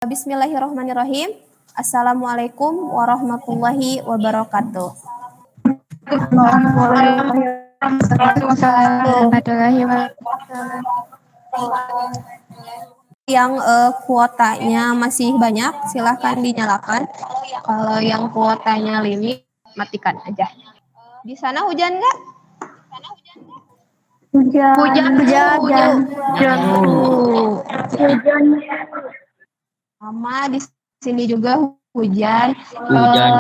Bismillahirrahmanirrahim. Assalamualaikum warahmatullahi wabarakatuh. Yang kuotanya masih banyak, silahkan dinyalakan. Kalau yang kuotanya limit, matikan aja. Di sana hujan nggak? Hujan. Sama di sini juga hujan.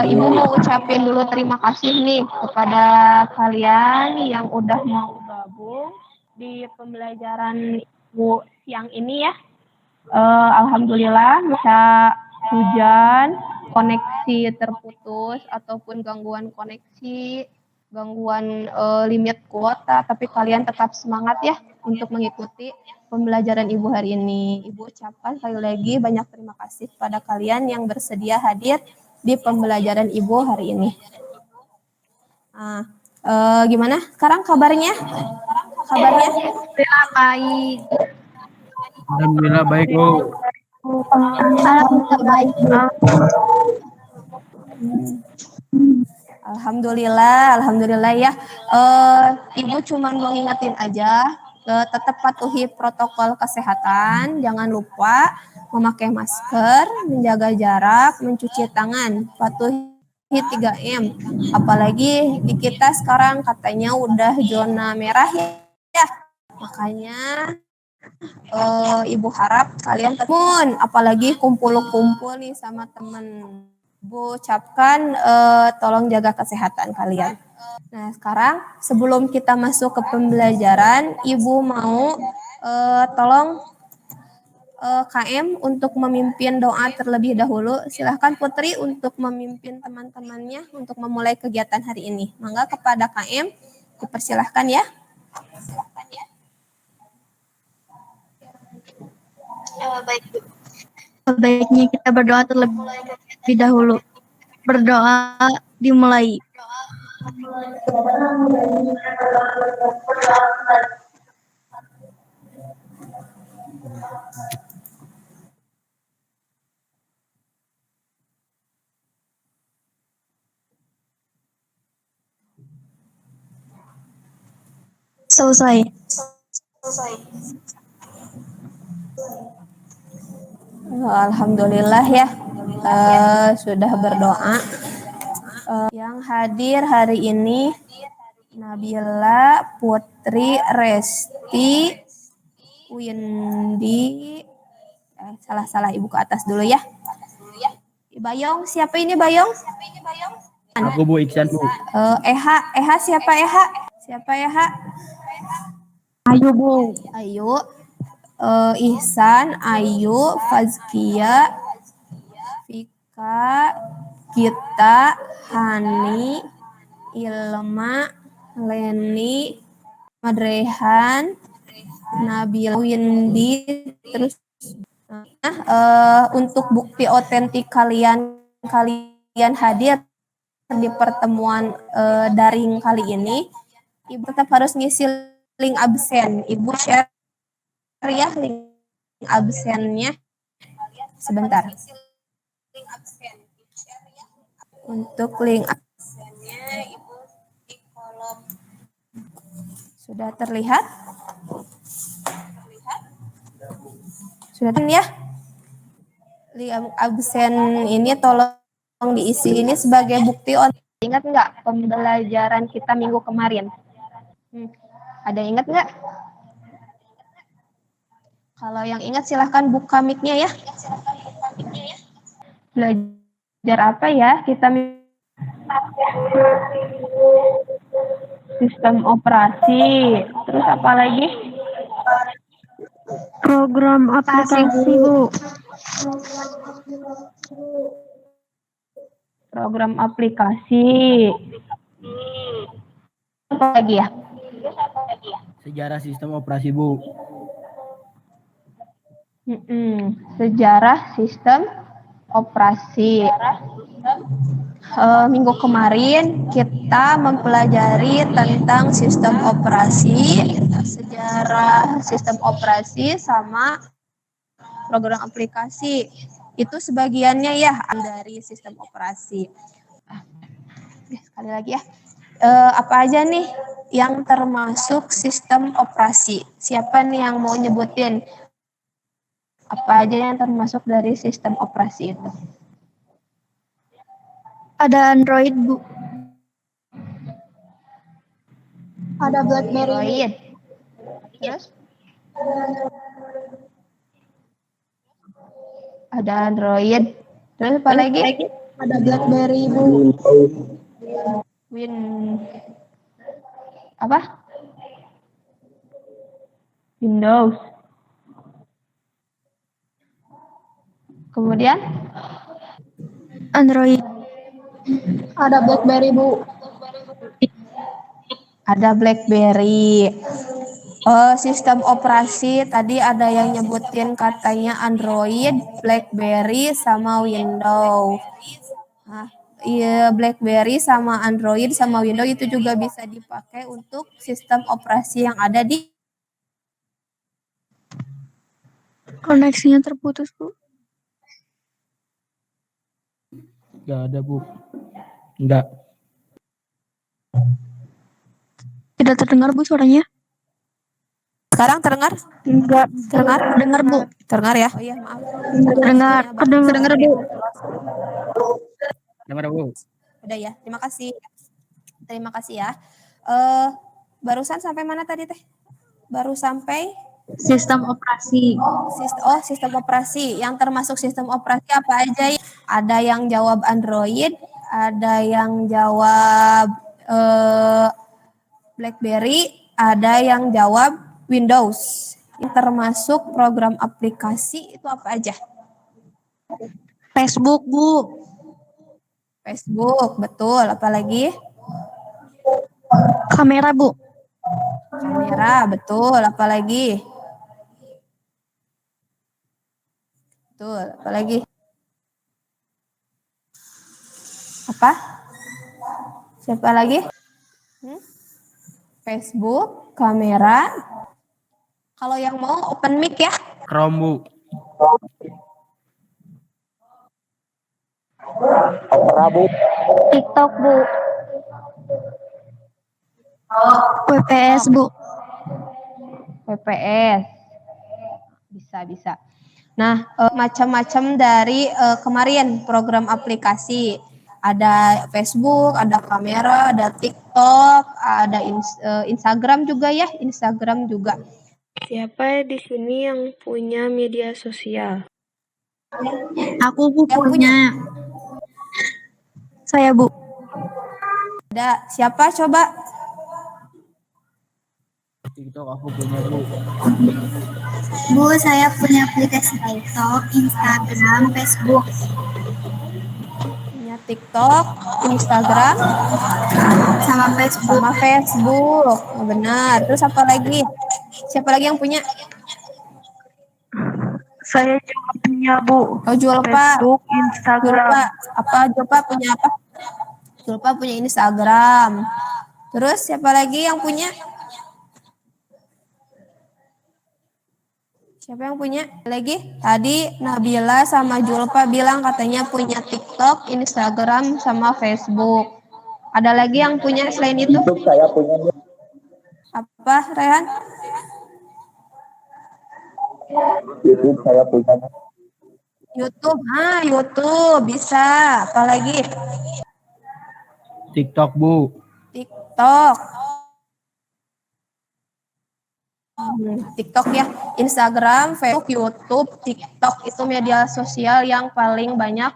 Ibu mau ucapin dulu terima kasih nih kepada kalian yang udah mau gabung di pembelajaran Ibu siang ini ya. Alhamdulillah bisa hujan, koneksi terputus ataupun gangguan koneksi, gangguan limit kuota, tapi kalian tetap semangat ya untuk mengikuti pembelajaran Ibu hari ini. Ibu ucapkan sekali lagi banyak terima kasih kepada kalian yang bersedia hadir di pembelajaran Ibu hari ini. Gimana sekarang kabarnya? Baik. Alhamdulillah baik, Bu. Alhamdulillah ya. Ibu cuma mau ngingetin aja, tetap patuhi protokol kesehatan, jangan lupa memakai masker, menjaga jarak, mencuci tangan, patuhi 3M. Apalagi di kita sekarang katanya udah zona merah ya. Makanya Ibu harap kalian apalagi kumpul-kumpul nih sama teman. Bu ucapkan tolong jaga kesehatan kalian. Nah sekarang sebelum kita masuk ke pembelajaran, Ibu mau tolong KM untuk memimpin doa terlebih dahulu. Silahkan Putri untuk memimpin teman-temannya untuk memulai kegiatan hari ini. Mangga kepada KM dipersilahkan ya. Baiknya kita berdoa terlebih dahulu. Berdoa dimulai. Selesai. Alhamdulillah ya, sudah berdoa. Yang hadir hari ini Nabila, Putri, Resti, Windy, salah Ibu ke atas dulu ya. Bayong, siapa ini Bayong? Aku Bu Iksan, Bu. Eha siapa Eha? Ayo Bu. Ayu, Ihsan, Ayu, Fazkia, Vika, Gita, Hani, Ilma, Leni, Madrehan, Nabila, Windy, terus untuk bukti otentik kalian hadir di pertemuan daring kali ini, Ibu tetap harus ngisi link absen. Ibu share ya link absennya sebentar. Untuk link absennya Ibu di kolom sudah terlihat? Sudah ya? Link absen ini tolong diisi ini sebagai bukti. Ingat nggak pembelajaran kita minggu kemarin? Ada ingat nggak? Kalau yang ingat silahkan buka mic-nya ya. Belajar apa ya kita? Sistem operasi. Terus apa lagi? Program aplikasi Bu. Program aplikasi. Apa lagi ya? Sejarah sistem operasi, Bu. Sejarah sistem operasi. Minggu kemarin kita mempelajari tentang sistem operasi, sejarah sistem operasi sama program aplikasi. Itu sebagiannya ya dari sistem operasi. Oke, sekali lagi ya. Apa aja nih yang termasuk sistem operasi? Siapa nih yang mau nyebutin apa aja yang termasuk dari sistem operasi itu? Ada Android, Bu. Ada BlackBerry. Terus? Ada Android. Terus apa lagi? Ada BlackBerry, Bu. Win apa? Windows. Kemudian Android. ada BlackBerry, Bu. Ada BlackBerry. Sistem operasi tadi ada yang nyebutin katanya Android, BlackBerry, sama Windows. Nah, iya, BlackBerry sama Android sama Windows itu juga bisa dipakai untuk sistem operasi yang ada di Koneksinya terputus, Bu. Nggak ada, Bu. Enggak. Tidak terdengar, Bu, suaranya. sekarang terdengar? Enggak. Terdengar? Dengar, Bu. Terdengar ya? Oh iya, maaf. Terdengar. Terdengar, Bu. Dengar, Bu. Udah ya, terima kasih. Terima kasih ya. Barusan sampai mana tadi teh? Baru sampai Sistem operasi. sistem operasi. Yang termasuk sistem operasi apa aja? Ada yang jawab Android, ada yang jawab BlackBerry, ada yang jawab Windows. Yang termasuk program aplikasi itu apa aja? Facebook, Bu. Facebook, betul. Apalagi? Kamera, Bu. Kamera, betul. Apalagi? Betul. Apalagi? Apa? Siapa lagi? Facebook, kamera. Kalau yang mau open mic ya. Chrome, Bu. TikTok, Bu. WPS, Bu. WPS. Bisa. Nah, macam-macam dari kemarin program aplikasi. Ada Facebook, ada kamera, ada TikTok, ada Instagram juga ya, Instagram juga. Siapa di sini yang punya media sosial? Aku, Bu, Yang punya? Saya, Bu. Ada siapa coba? TikTok aku punya, Bu. Bu, saya punya aplikasi TikTok, Instagram, Facebook. Punya TikTok, Instagram, Sama Facebook. sama Facebook. Oh, benar. Terus apa lagi? Siapa lagi yang punya? Saya juga punya, Bu. Oh, Julpa. Facebook, Instagram. Julpa. Apa Julpa punya apa? Julpa punya Instagram. Terus siapa lagi yang punya? Siapa yang punya? Lagi? Tadi Nabila sama Julpa bilang katanya punya TikTok, Instagram, sama Facebook. Ada lagi yang punya selain itu? YouTube saya punya. Apa, Rehan? YouTube saya punya. YouTube. YouTube bisa. Apalagi? TikTok, Bu. TikTok. TikTok ya, Instagram, Facebook, YouTube, TikTok itu media sosial yang paling banyak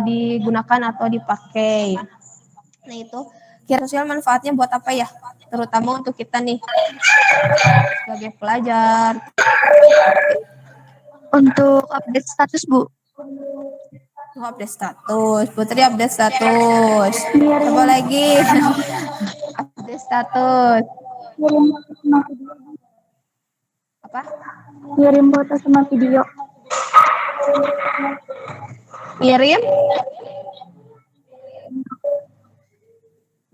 digunakan atau dipakai. Nah itu, media sosial manfaatnya buat apa ya? Terutama untuk kita nih sebagai pelajar. Untuk update status, Bu. Update status, Putri update status. Coba lagi. Update status. Apa? Kirim foto sama video. Kirim?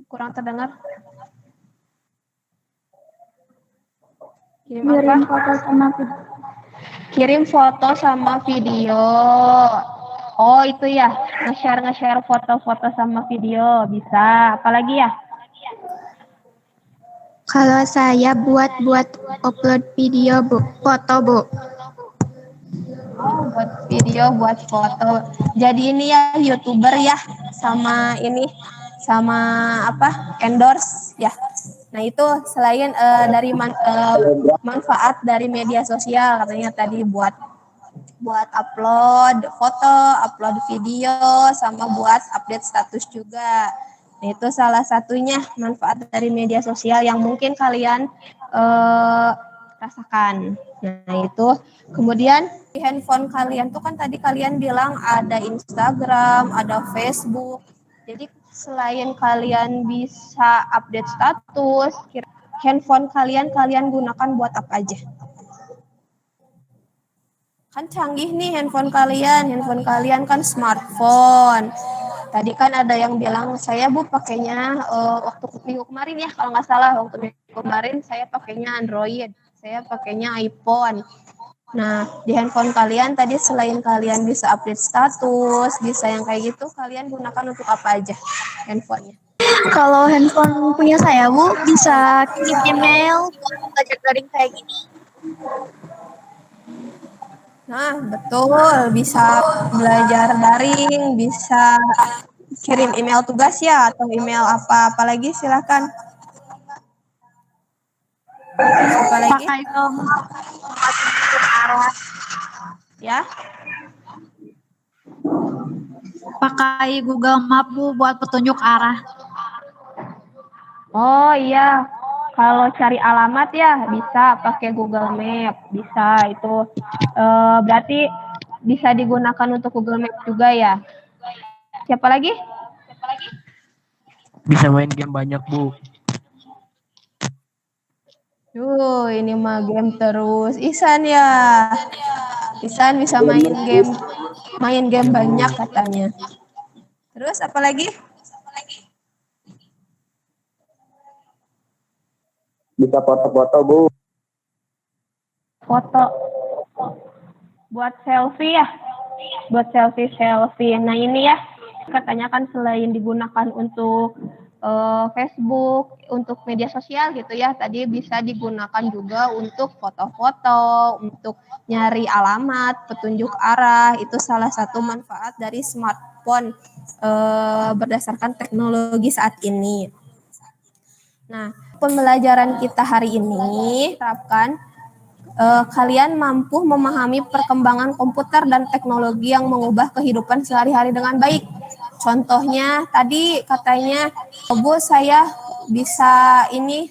Kurang terdengar. Kirim apa? Kirim foto sama video. Kirim foto sama video. Oh, itu ya. Nge-share foto-foto sama video. Bisa. Apalagi ya? Kalau saya buat upload video, Bu. Foto, Bu. Oh, buat video, buat foto. Jadi ini ya YouTuber ya, sama ini, sama apa? Endorse ya. Nah itu selain dari manfaat dari media sosial katanya tadi buat upload foto, upload video, sama buat update status juga. Nah, itu salah satunya manfaat dari media sosial yang mungkin kalian rasakan. Nah, itu kemudian di handphone kalian tuh kan tadi kalian bilang ada Instagram, ada Facebook. Jadi selain kalian bisa update status, handphone kalian gunakan buat apa aja? Kan canggih nih handphone kalian kan smartphone. Tadi kan ada yang bilang saya Bu pakainya waktu minggu kemarin ya kalau nggak salah waktu minggu kemarin saya pakainya Android, saya pakainya iPhone. Nah di handphone kalian tadi selain kalian bisa update status, bisa yang kayak gitu, kalian gunakan untuk apa aja handphonenya? Kalau handphone punya saya, Bu, bisa kirim email buat belajar daring kayak gini. Nah, betul. Bisa belajar daring, bisa kirim email tugas ya, atau email apa-apalagi silakan. Apalagi? Pakai nomor arah. Ya. Pakai Google Map, Bu, buat petunjuk arah. Oh iya, kalau cari alamat ya bisa pakai Google Map, bisa itu. Berarti bisa digunakan untuk Google Map juga ya. Siapa lagi? Bisa main game banyak, Bu. Ini mah game terus. Ihsan ya. Ihsan bisa main game banyak katanya. Terus apa lagi? Bisa foto-foto, Bu. Foto buat selfie ya, buat selfie. Nah ini ya katanya kan selain digunakan untuk Facebook, untuk media sosial gitu ya, tadi bisa digunakan juga untuk foto-foto, untuk nyari alamat, petunjuk arah. Itu salah satu manfaat dari smartphone berdasarkan teknologi saat ini. Nah, pembelajaran kita hari ini terapkan kalian mampu memahami perkembangan komputer dan teknologi yang mengubah kehidupan sehari-hari dengan baik. Contohnya tadi katanya, Bu saya bisa ini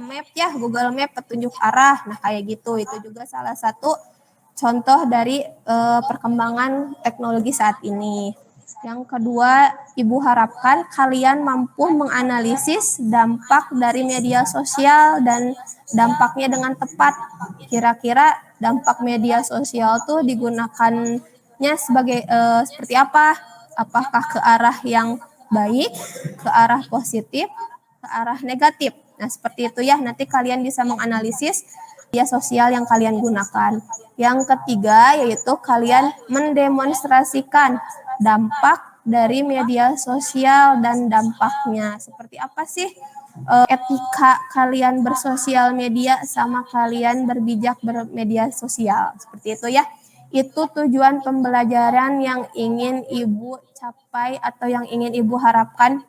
map ya, Google Map petunjuk arah. Nah kayak gitu, itu juga salah satu contoh dari perkembangan teknologi saat ini. Yang kedua, Ibu harapkan kalian mampu menganalisis dampak dari media sosial dan dampaknya dengan tepat. Kira-kira dampak media sosial tuh digunakannya sebagai seperti apa? Apakah ke arah yang baik, ke arah positif, ke arah negatif? Nah, seperti itu ya. Nanti kalian bisa menganalisis media sosial yang kalian gunakan. Yang ketiga yaitu kalian mendemonstrasikan dampak dari media sosial dan dampaknya. Seperti apa sih etika kalian bersosial media sama kalian berbijak bermedia sosial. Seperti itu ya. Itu tujuan pembelajaran yang ingin Ibu capai atau yang ingin Ibu harapkan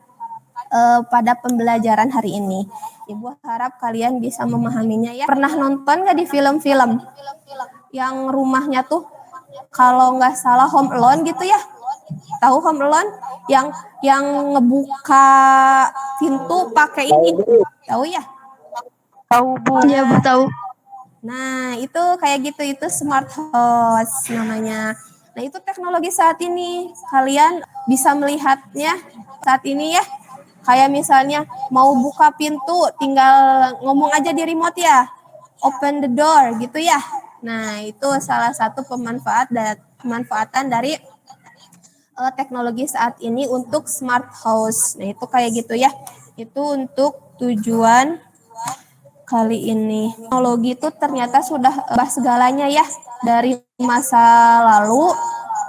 pada pembelajaran hari ini. Ibu harap kalian bisa memahaminya ya. Pernah nonton nggak di film-film yang rumahnya tuh kalau nggak salah Home Alone gitu ya? Tahu Home Alone yang ngebuka pintu pakai ini? Tahu ya? Tahu, Bu. Iya, Bu, tahu. Nah, itu kayak gitu, itu smart house namanya. Nah, itu teknologi saat ini. Kalian bisa melihatnya saat ini ya. Kayak misalnya mau buka pintu, tinggal ngomong aja di remote ya. Open the door gitu ya. Nah, itu salah satu pemanfaatan dari teknologi saat ini untuk smart house. Nah, itu kayak gitu ya. Itu untuk tujuan kali ini. Teknologi itu ternyata sudah ubah segalanya ya, dari masa lalu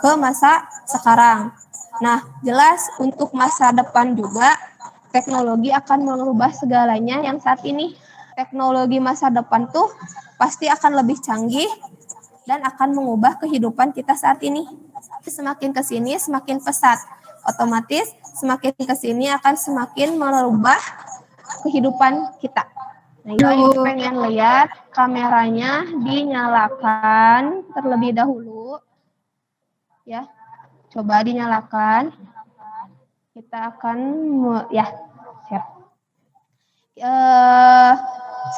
ke masa sekarang. Nah, jelas untuk masa depan juga teknologi akan mengubah segalanya yang saat ini. Teknologi masa depan tuh pasti akan lebih canggih dan akan mengubah kehidupan kita saat ini. Semakin ke sini semakin pesat. Otomatis semakin ke sini akan semakin merubah kehidupan kita. Nah, Ibu pengen lihat kameranya dinyalakan terlebih dahulu. Ya, coba dinyalakan. Kita akan, ya, share.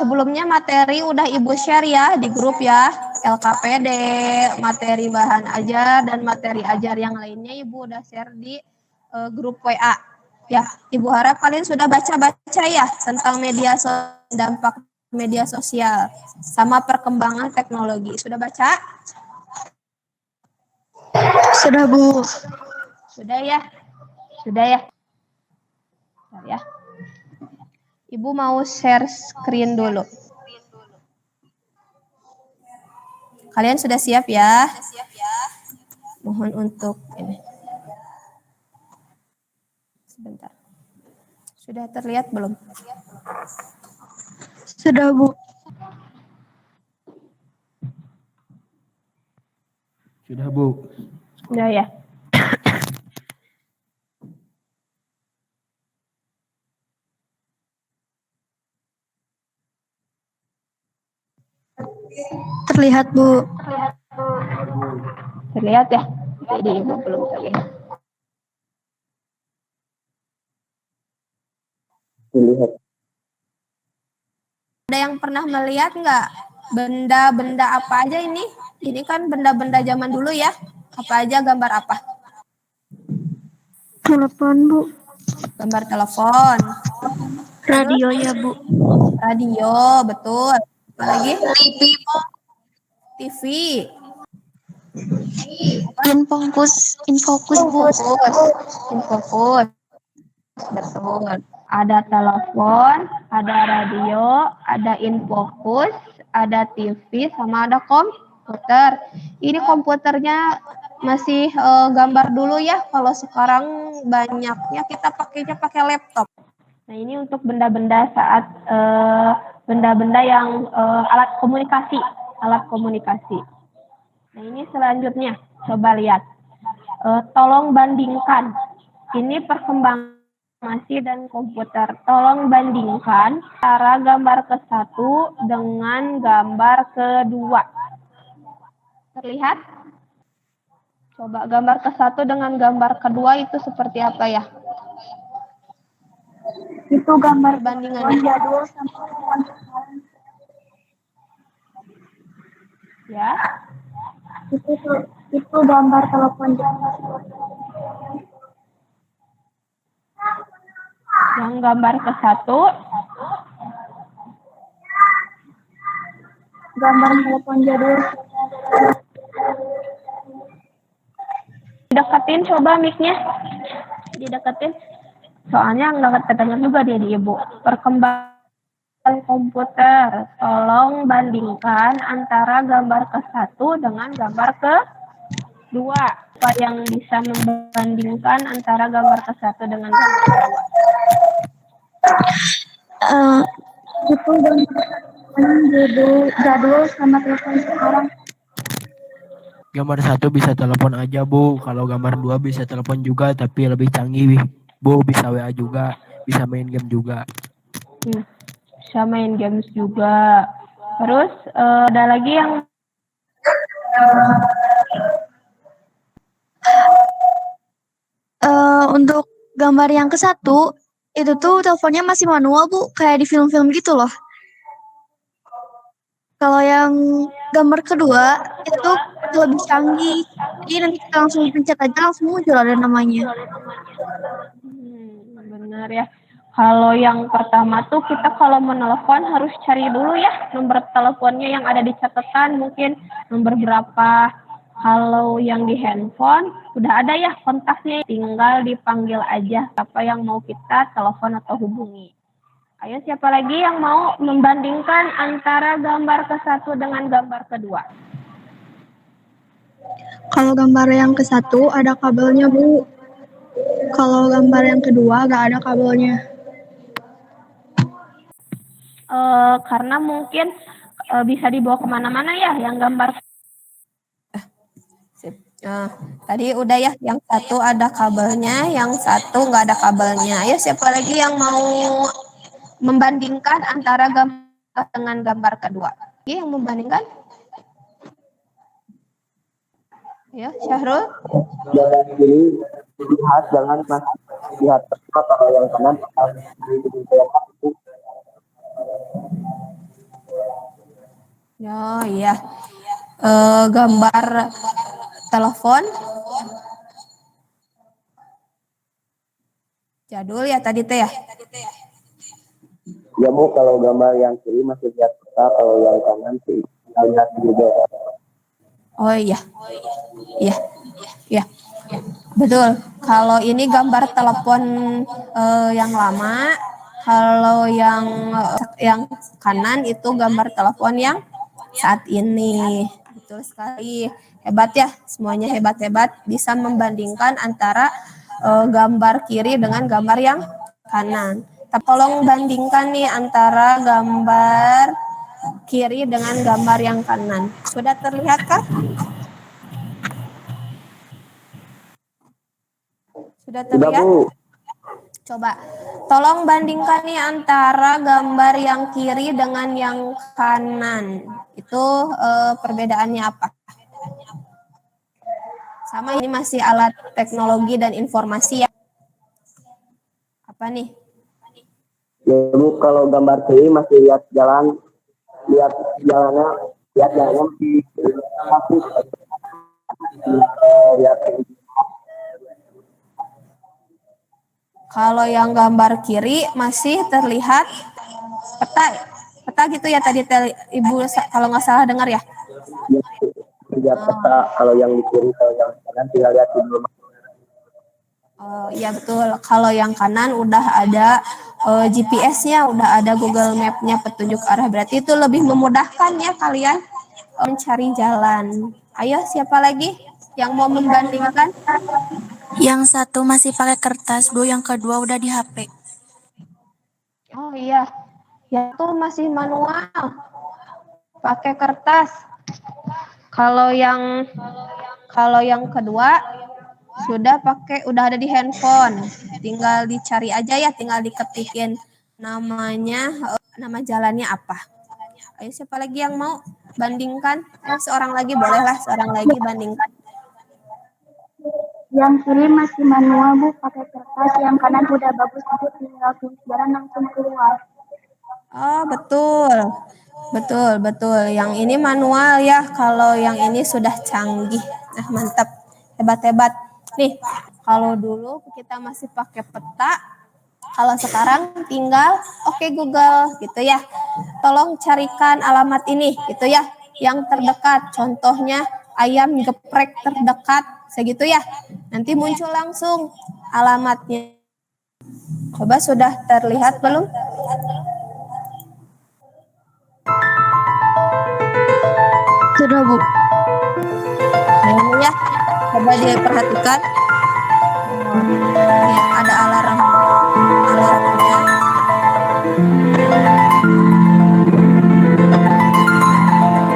Sebelumnya materi udah Ibu share ya di grup ya. LKPD, materi bahan ajar, dan materi ajar yang lainnya Ibu udah share di grup WA. Ya, Ibu harap kalian sudah baca-baca ya tentang dampak media sosial sama perkembangan teknologi. Sudah baca? Sudah, Bu. Sudah ya? Sudah ya? Bentar ya. Ibu mau share screen dulu. Kalian sudah siap ya? Mohon untuk ini. Sebentar. Sudah terlihat belum? Sudah, Bu. Sudah, Bu. Sudah ya? Terlihat, Bu. Terlihat ya? Jadi Ibu belum terlihat. Dilihat. Ada yang pernah melihat nggak benda-benda apa aja ini? Ini kan benda-benda zaman dulu ya. Apa aja, gambar apa? Telepon, Bu. Gambar telepon. Radio ya, Bu. Radio, betul. Apa lagi? TV, Bu. TV. Infokus, Bu. Infokus. Betul. Ada telepon, ada radio, ada infokus, ada TV, sama ada komputer. Ini komputernya masih gambar dulu ya. Kalau sekarang banyaknya kita pakainya pakai laptop. Nah, ini untuk benda-benda saat benda-benda yang alat komunikasi. Nah, ini selanjutnya coba lihat. Tolong bandingkan. Ini perkembangan informasi dan komputer. Tolong bandingkan antara gambar ke-1 dengan gambar ke-2. Terlihat? Coba gambar ke-1 dengan gambar ke-2 itu seperti apa ya? Itu gambar Perbandingannya. jadul Ya. itu gambar telepon Yang gambar ke-1 gambar telepon jadul. Deketin coba mic-nya. Dideketin. Soalnya nggak kedengar juga dia di Ibu. Perkembangan komputer. Tolong bandingkan antara gambar ke-1 dengan gambar ke-2. Apa yang bisa membandingkan antara gambar ke-1 dengan gambar ke-2? Itu jadul sama telepon sekarang. Gambar 1 bisa telepon aja, Bu. Kalau gambar 2 bisa telepon juga, tapi lebih canggih, Bu. Bisa WA juga, bisa main game juga. Bisa main games juga. Terus ada lagi yang Untuk gambar yang ke-1 itu tuh teleponnya masih manual, Bu, kayak di film-film gitu loh. Kalau yang gambar kedua itu lebih canggih. Jadi nanti kita langsung pencet aja langsung muncul ada namanya. benar ya. Kalau yang pertama tuh kita kalau menelepon harus cari dulu ya nomor teleponnya yang ada di catatan, mungkin nomor berapa. Kalau yang di handphone udah ada ya kontaknya, tinggal dipanggil aja apa yang mau kita telepon atau hubungi. Ayo siapa lagi yang mau membandingkan antara gambar ke-1 dengan gambar kedua? Kalau gambar yang ke-1 ada kabelnya, Bu. Kalau gambar yang kedua nggak ada kabelnya. Karena mungkin bisa dibawa kemana-mana ya yang gambar. Sip. Tadi udah ya, yang satu ada kabelnya, yang satu nggak ada kabelnya. Ayo siapa lagi yang mau membandingkan antara gambar dengan gambar kedua? Yang membandingkan? Ya, Syahrul. Jangan kiri lihat, jangan masih lihat tengah, kalau yang kanan harus dilihat yang satu. Oh iya. Gambar telepon jadul ya tadi teh ya. Ya Bu, kalau gambar yang kiri masih lihat peta, kalau yang kanan sih lihat juga. Oh iya. Iya. Iya. Betul. Kalau ini gambar telepon yang lama, kalau yang kanan itu gambar telepon yang saat ini. Betul sekali. Hebat ya, semuanya hebat-hebat bisa membandingkan antara gambar kiri dengan gambar yang kanan. Tapi tolong bandingkan nih antara gambar kiri dengan gambar yang kanan. Sudah terlihat kah? Sudah Sudah terlihat? Bu. Coba tolong bandingkan nih antara gambar yang kiri dengan yang kanan. Itu perbedaannya apa? Sama, ini masih alat teknologi dan informasi ya. Apa nih? Ya Bu, kalau gambar kiri masih lihat jalannya masih masuk. Lihat Kalau yang gambar kiri masih terlihat peta gitu ya tadi Ibu kalau nggak salah dengar ya. lihat peta, kalau yang di kiri, kalau yang kanan tinggal lihat dulu. Oh iya betul. Kalau yang kanan udah ada GPS-nya, udah ada Google Map-nya petunjuk arah. Berarti itu lebih memudahkan ya kalian mencari jalan. Ayo siapa lagi yang mau membandingkan? Yang satu masih pakai kertas, Bu. Yang kedua udah di HP. Oh iya, yang itu masih manual, pakai kertas. Kalau yang kedua udah ada di handphone. Tinggal dicari aja ya, tinggal diketikin namanya, nama jalannya apa. Ayo siapa lagi yang mau bandingkan? Seorang lagi bolehlah, seorang lagi bandingkan. Yang kiri masih manual, Bu, pakai kertas. Yang kanan udah bagus, Bu, tinggal tulis jalan langsung keluar. Oh, betul. Yang ini manual ya, kalau yang ini sudah canggih. Nah, mantap. Hebat-hebat. Nih, kalau dulu kita masih pakai peta, kalau sekarang tinggal oke Google gitu ya. Tolong carikan alamat ini gitu ya, yang terdekat. Contohnya ayam geprek terdekat, segitu ya. Nanti muncul langsung alamatnya. Coba sudah terlihat belum? Sudah, Bu. Ini ya, coba diperhatikan. Ini ada alarmnya.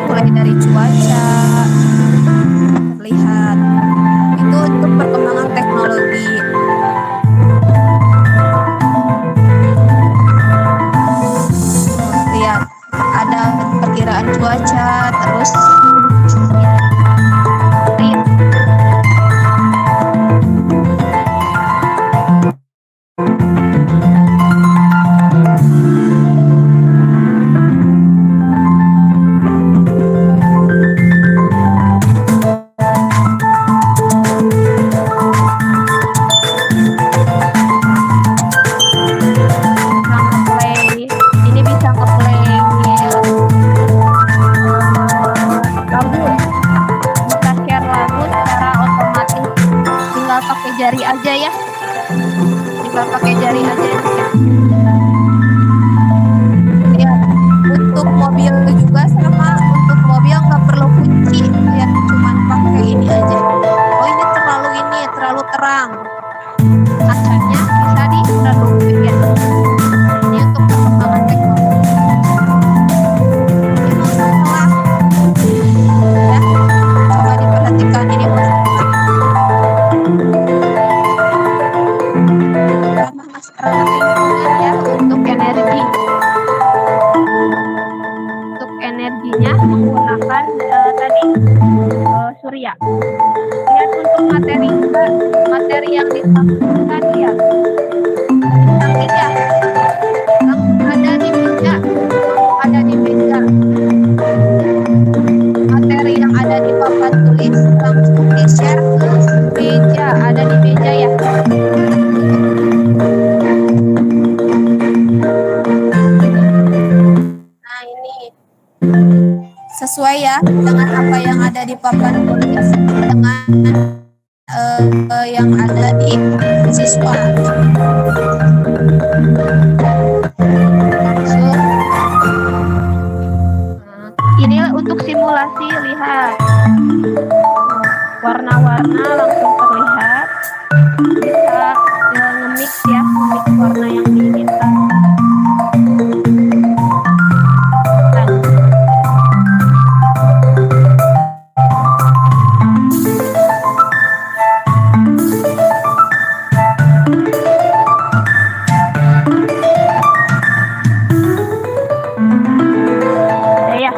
Mulai dari cuaca, terlihat. Itu untuk perkembangan teknologi. Lihat, ada perkiraan cuaca, terus ini bisa ngeplay lagu, bisa share lagu secara otomatis, tinggal pakai jari aja ya, terang. Kacanya bisa diredupin ya. Ini untuk perkembangan teknologi. Ini masalah. Ya, coba diperhatikan ini masalah. Ramah lingkungan ya untuk energi. Untuk energinya menggunakan tadi surya. Lihat untuk materi juga, materi yang dipakai ya. Canggih ya. Langsung ada di meja. Ada di meja. Materi yang ada di papan tulis langsung di-share ke meja. Ada di meja ya. Nah ini sesuai ya dengan apa yang ada di papan tulis dengan yang ada di siswa. So, ini untuk simulasi, lihat warna-warna langsung terlihat, bisa nge-mix ya, nge-mix warna yang diinginkan. Ya,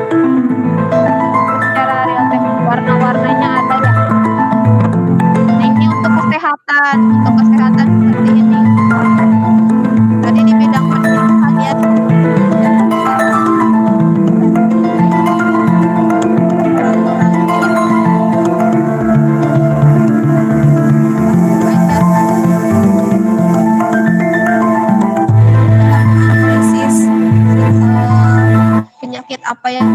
secara real time warna-warnanya ada ya. Nah, ini untuk kesehatan seperti ini. Tadi di bidang pendidikan ya. Analisis penyakit apa yang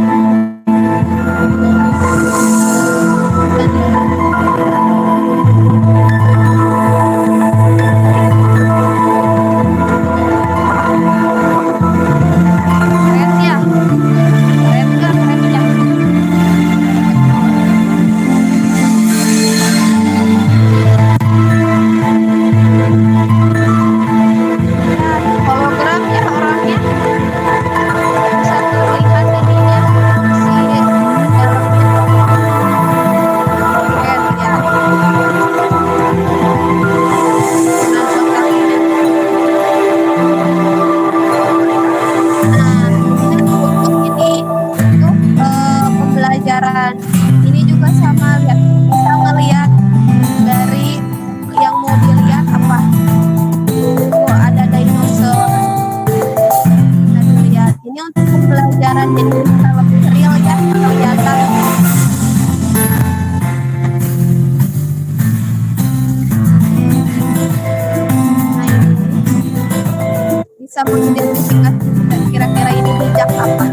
keren ya, keren nggak keren ya. Hologram ya orangnya bisa terlihat ininya si dalamnya keren ya. Nah, contohnya. Nah, untuk ini untuk pembelajaran ini juga sama, lihat bisa melihat dari yang mau dilihat apa. Oh, ada dinosaur. Bisa dilihat. Ini untuk pembelajaran jadi bisa lebih real ya kelihatan. Nah, ini bisa mengidentifikasi kira-kira ini bijak apa.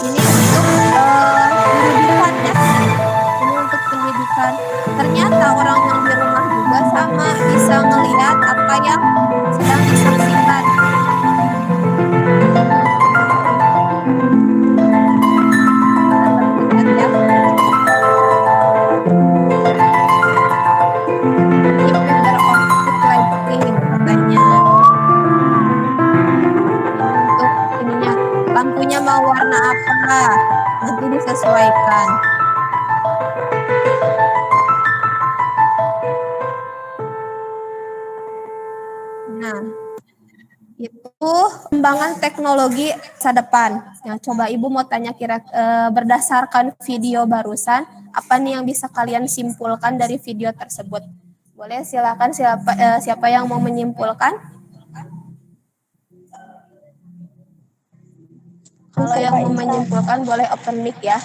Ini untuk pendidikan ya. Ini untuk pendidikan. Ternyata orang yang di rumah juga sama bisa melihat apa yang sedang disaksikan. Lihat ya. Ini better output lighting katanya. Untuk ininya lampunya mau warna apa, nanti disesuaikan. Nah, itu pengembangan teknologi masa depan. Yang coba Ibu mau tanya berdasarkan video barusan, apa nih yang bisa kalian simpulkan dari video tersebut? Boleh silakan siapa yang mau menyimpulkan? Kalau yang mau menyimpulkan boleh open mic ya.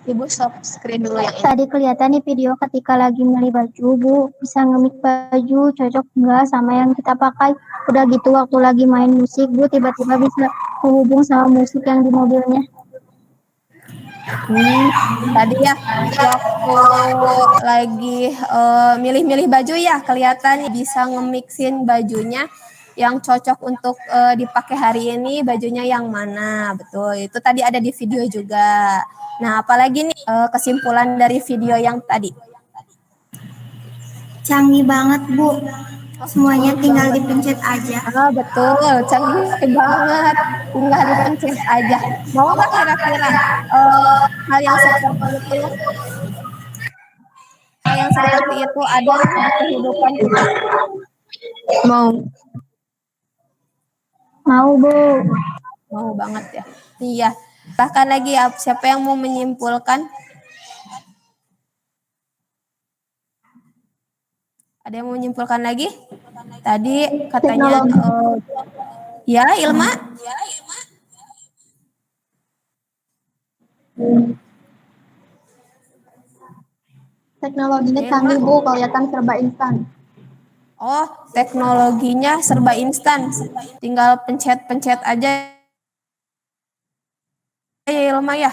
Ibu stop screen dulu yang ini. Tadi kelihatan di video ketika lagi milih baju, Bu, bisa nge-mix baju, cocok enggak sama yang kita pakai. Udah gitu waktu lagi main musik, Bu, tiba-tiba bisa Hubung sama musik yang di mobilnya. Tadi ya waktu lagi milih-milih baju ya kelihatan bisa nge-mixin bajunya yang cocok untuk dipakai hari ini bajunya yang mana. Betul, itu tadi ada di video juga. Nah, apalagi nih kesimpulan dari video yang tadi? Canggih banget, Bu. Semuanya tinggal dipencet aja. Betul, canggih banget. Tinggal dipencet aja. Mau nggak kira-kira hal yang seperti itu? Hal yang seperti itu ada di kehidupan kita. Mau, Bu. Mau banget ya. Iya. Bahkan lagi siapa yang mau menyimpulkan? Ada yang mau menyimpulkan lagi? Tadi katanya ya Ilma? Teknologinya canggih, Bu. Kelihatan serba instan. Oh, teknologinya serba instan. Tinggal pencet-pencet aja ya Ilma ya.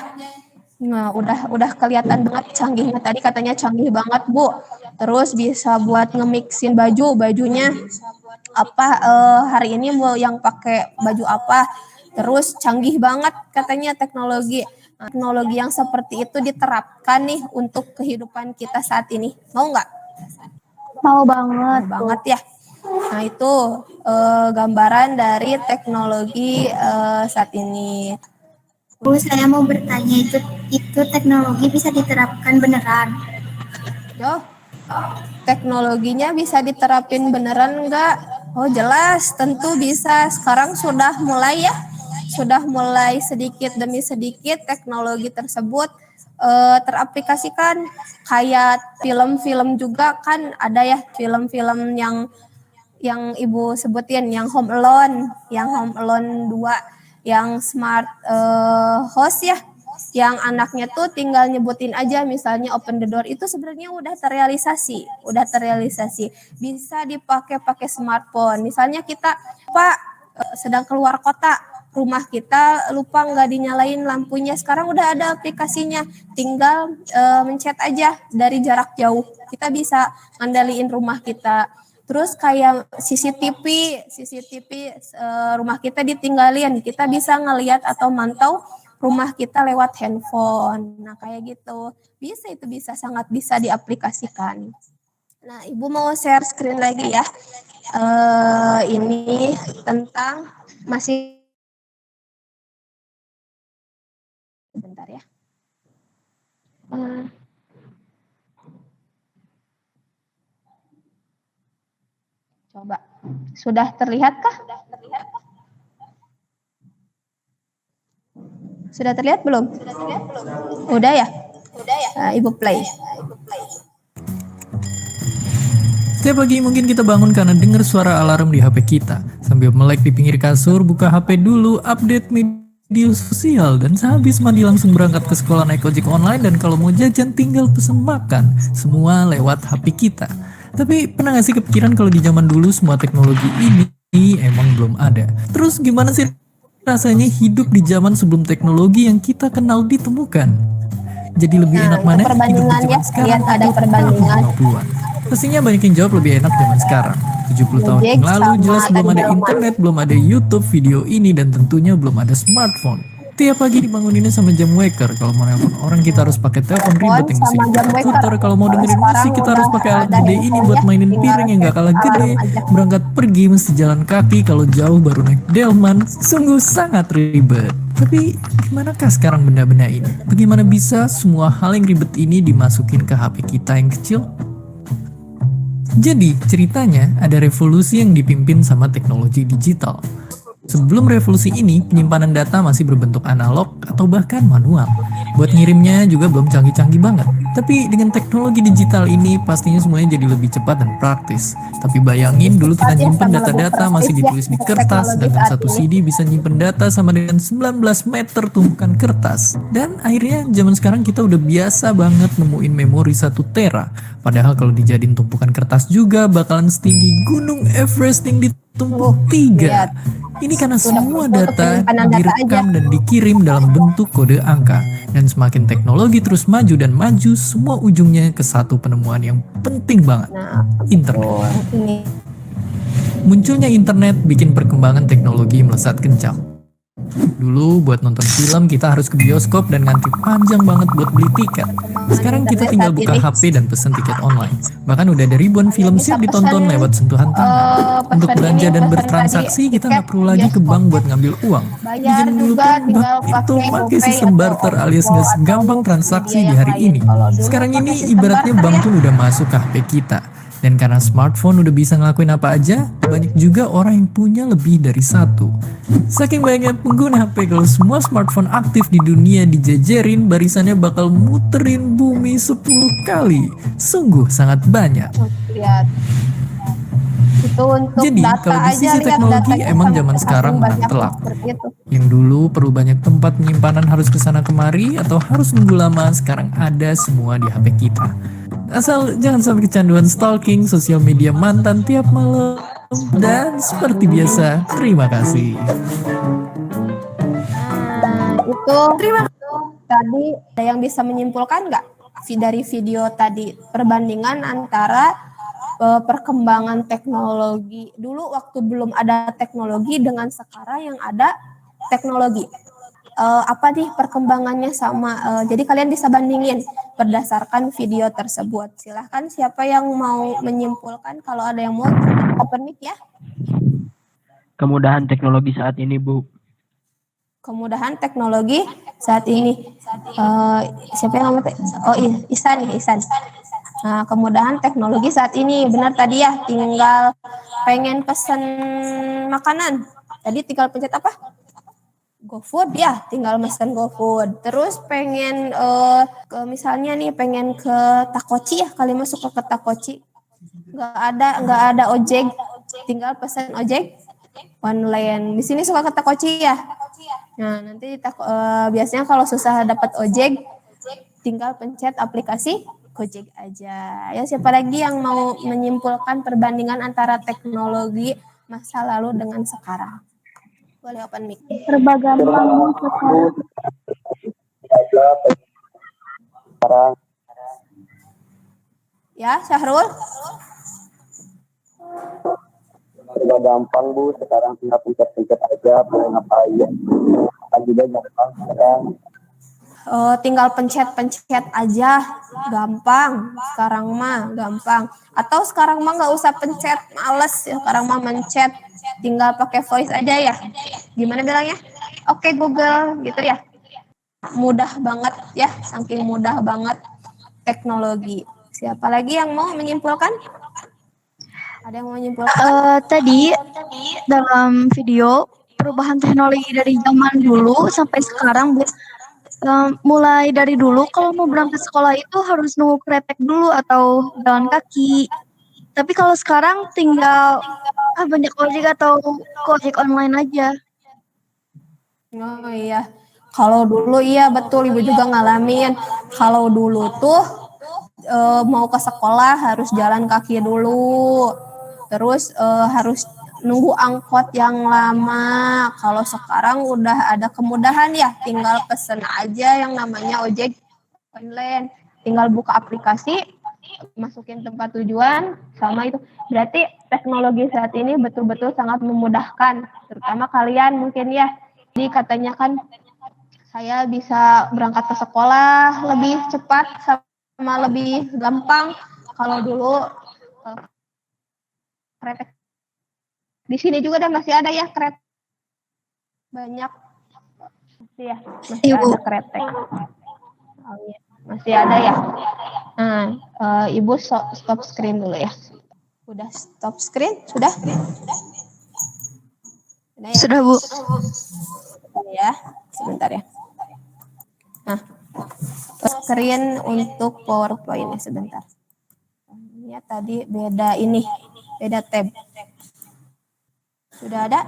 Nah, udah kelihatan banget canggihnya. Tadi katanya canggih banget, Bu. Terus bisa buat nge-mixin bajunya apa hari ini mau yang pakai baju apa. Terus canggih banget katanya teknologi. Nah, teknologi yang seperti itu diterapkan nih untuk kehidupan kita saat ini. Mau nggak? Mau banget. Mau banget ya. Nah, itu gambaran dari teknologi saat ini. Bu, saya mau bertanya, itu teknologi bisa diterapkan beneran? Yo, teknologinya bisa diterapin beneran enggak? Oh jelas, tentu bisa. Sekarang sudah mulai ya, sudah mulai sedikit demi sedikit teknologi tersebut teraplikasikan. Kayak film-film juga kan ada ya film-film yang Ibu sebutin, yang Home Alone 2, yang smart host ya, yang anaknya tuh tinggal nyebutin aja misalnya open the door, itu sebenarnya udah terrealisasi, bisa pakai smartphone. Misalnya kita sedang keluar kota, rumah kita lupa nggak dinyalain lampunya, sekarang udah ada aplikasinya, tinggal mencet aja dari jarak jauh, kita bisa ngandaliin rumah kita. Terus kayak CCTV rumah kita ditinggalin, kita bisa ngelihat atau mantau rumah kita lewat handphone. Nah kayak gitu, sangat bisa diaplikasikan. Nah Ibu mau share screen lagi ya. Ini tentang masih bentar ya. Coba, sudah terlihatkah? Sudah terlihat belum? Udah ya? Nah, Ibu play. Setiap pagi mungkin kita bangun karena dengar suara alarm di HP kita. Sambil melek di pinggir kasur, buka HP dulu, update media sosial, dan sehabis mandi langsung berangkat ke sekolah naik ojek online, dan kalau mau jajan tinggal pesen makan. Semua lewat HP kita. Tapi pernah gak sih kepikiran kalau di zaman dulu semua teknologi ini emang belum ada? Terus gimana sih rasanya hidup di zaman sebelum teknologi yang kita kenal ditemukan? Jadi lebih enak mana hidup di zaman sekarang ada perbandingan. Pastinya banyak yang jawab lebih enak zaman sekarang. 70 tahun yang lalu jelas belum ada internet, belum ada YouTube video ini, dan tentunya belum ada smartphone. Tiap pagi dibanguninnya sama jam waker. Kalau mau nelpon orang kita harus pakai telepon ribet yang mesti diputar. Kalau mau dengerin musik kita harus pakai alat gede ini buat mainin piring yang gak kalah gede. Berangkat pergi mesti jalan kaki, kalau jauh baru naik delman. Sungguh sangat ribet. Tapi gimanakah sekarang benda-benda ini? Bagaimana bisa semua hal yang ribet ini dimasukin ke HP kita yang kecil? Jadi ceritanya ada revolusi yang dipimpin sama teknologi digital. Sebelum revolusi ini, penyimpanan data masih berbentuk analog atau bahkan manual. Buat ngirimnya juga belum canggih-canggih banget. Tapi dengan teknologi digital ini, pastinya semuanya jadi lebih cepat dan praktis. Tapi bayangin dulu kita nyimpen data-data masih ditulis di kertas, sedangkan satu CD bisa nyimpen data sama dengan 19 meter tumpukan kertas. Dan akhirnya zaman sekarang kita udah biasa banget nemuin memori 1 tera. Padahal kalau dijadiin tumpukan kertas juga bakalan setinggi gunung Everest yang di tumpuk lihat. 3. Ini karena Sudah semua untuk data penyimpanan data direkam aja. dan dikirim dalam bentuk kode angka. Dan semakin teknologi terus maju dan maju, semua ujungnya ke satu penemuan yang penting banget. Nah, Internet. ini Munculnya internet bikin perkembangan teknologi melesat kencang. Dulu buat nonton film kita harus ke bioskop dan ngantri panjang banget buat beli tiket. Sekarang kita tinggal buka HP dan pesen tiket online. Bahkan udah ada ribuan film siap ditonton lewat sentuhan tangan. Untuk belanja dan bertransaksi kita nggak perlu lagi ke bank buat ngambil uang. Di bayar zaman dulu juga kan tinggal bank itu pakai pakai GoPay sistem atau barter alias OVO nggak atau segampang transaksi media di yang hari lain. ini. Kalau dulu Sekarang pakai ini sistem ibaratnya barter bank ya. pun udah masuk ke HP kita. Dan karena smartphone udah bisa ngelakuin apa aja, banyak juga orang yang punya lebih dari satu. Saking banyaknya pengguna HP, kalau semua smartphone aktif di dunia dijejerin, barisannya bakal muterin bumi 10 kali. Sungguh sangat banyak. Lihat. Itu untuk Jadi, data kalau di aja, sisi lihat teknologi, datanya emang sampai zaman sekarang saking menang banyak telak. seperti itu. Yang dulu perlu banyak tempat penyimpanan harus kesana kemari atau harus nunggu lama, sekarang ada semua di HP kita. Asal jangan sampai kecanduan stalking sosial media mantan tiap malam. Dan seperti biasa, terima kasih. Nah, itu tadi ada yang bisa menyimpulkan nggak dari video tadi perbandingan antara perkembangan teknologi dulu waktu belum ada teknologi dengan sekarang yang ada teknologi. Apa nih perkembangannya sama? Jadi kalian bisa bandingin berdasarkan video tersebut. Silahkan siapa yang mau menyimpulkan, kalau ada yang mau open mic ya. Kemudahan teknologi saat ini, Bu. Kemudahan teknologi saat ini. Siapa yang ngomong? Oh iya, Isan nih, Isan. Nah, kemudahan teknologi saat ini benar tadi ya, tinggal pengen pesen makanan. Tadi tinggal pencet apa? GoFood ya, tinggal mesen GoFood. Terus pengen misalnya nih pengen ke Takochi ya, kali masuk ke Takochi. Nggak ada ojek, tinggal pesen ojek online. Di sini suka ke Takochi ya. Nah, nanti biasanya kalau susah dapat ojek, tinggal pencet aplikasi Gojek aja. Ya, siapa lagi yang mau menyimpulkan perbandingan antara teknologi masa lalu dengan sekarang? Boleh open mic. Serba gampang sekarang. Sekarang Ya, Syahrul? serba gampang Bu, sekarang tinggal pencet-pencet aja, mau ngapain. Kan juga gampang sekarang. Tinggal pencet-pencet aja, gampang. Sekarang mah gampang. Atau sekarang mah nggak usah pencet, males ya. Sekarang mah mencet, tinggal pakai voice aja ya. Gimana bilangnya? Oke Google, gitu ya. Mudah banget ya, saking mudah banget teknologi. Siapa lagi yang mau menyimpulkan? Ada yang mau menyimpulkan? Tadi dalam video perubahan teknologi dari zaman dulu sampai sekarang, Bu. Mulai dari dulu kalau mau berangkat sekolah itu harus nunggu kretek dulu atau jalan kaki. Tapi kalau sekarang tinggal banyak ojek atau ojek online aja. Oh iya, kalau dulu iya betul, Ibu juga ngalamin. Kalau dulu tuh mau ke sekolah harus jalan kaki dulu, terus harus nunggu angkot yang lama. Kalau sekarang udah ada kemudahan ya, tinggal pesen aja yang namanya ojek online, tinggal buka aplikasi, masukin tempat tujuan, sama itu. Berarti teknologi saat ini betul-betul sangat memudahkan, terutama kalian mungkin ya. Jadi katanya kan saya bisa berangkat ke sekolah lebih cepat sama lebih gampang. Kalau dulu kereta di sini juga dan masih ada ya kereta banyak, ya masih ada kereta. Oh, iya. Masih ada ya. Nah, Ibu stop screen dulu ya. Udah stop screen? Sudah? Sudah ya? Sudah, Bu. Ya, sebentar ya. Nah, screen untuk PowerPoint sebentar. Ya, tadi beda ini, beda tab. Sudah ada?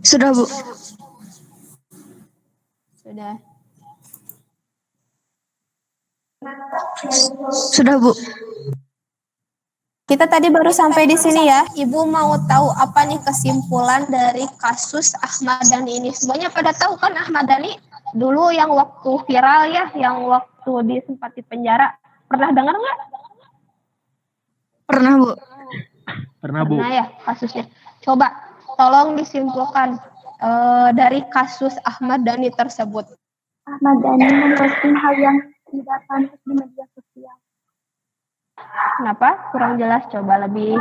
Sudah, Bu. Sudah. Sudah, Bu. Kita tadi baru sampai di sini ya. Ibu mau tahu apa nih kesimpulan dari kasus Ahmad Dhani ini? Semuanya pada tahu kan Ahmad Dhani dulu yang waktu viral ya, yang waktu sempat di penjara. Pernah dengar nggak? Pernah, Bu. Pernah, Bu. Pernah ya kasusnya. Coba tolong disimpulkan dari kasus Ahmad Dhani tersebut. Ahmad Dhani memposting hal yang tidak pantas di media sosial. Kenapa? Kurang jelas. Coba lebih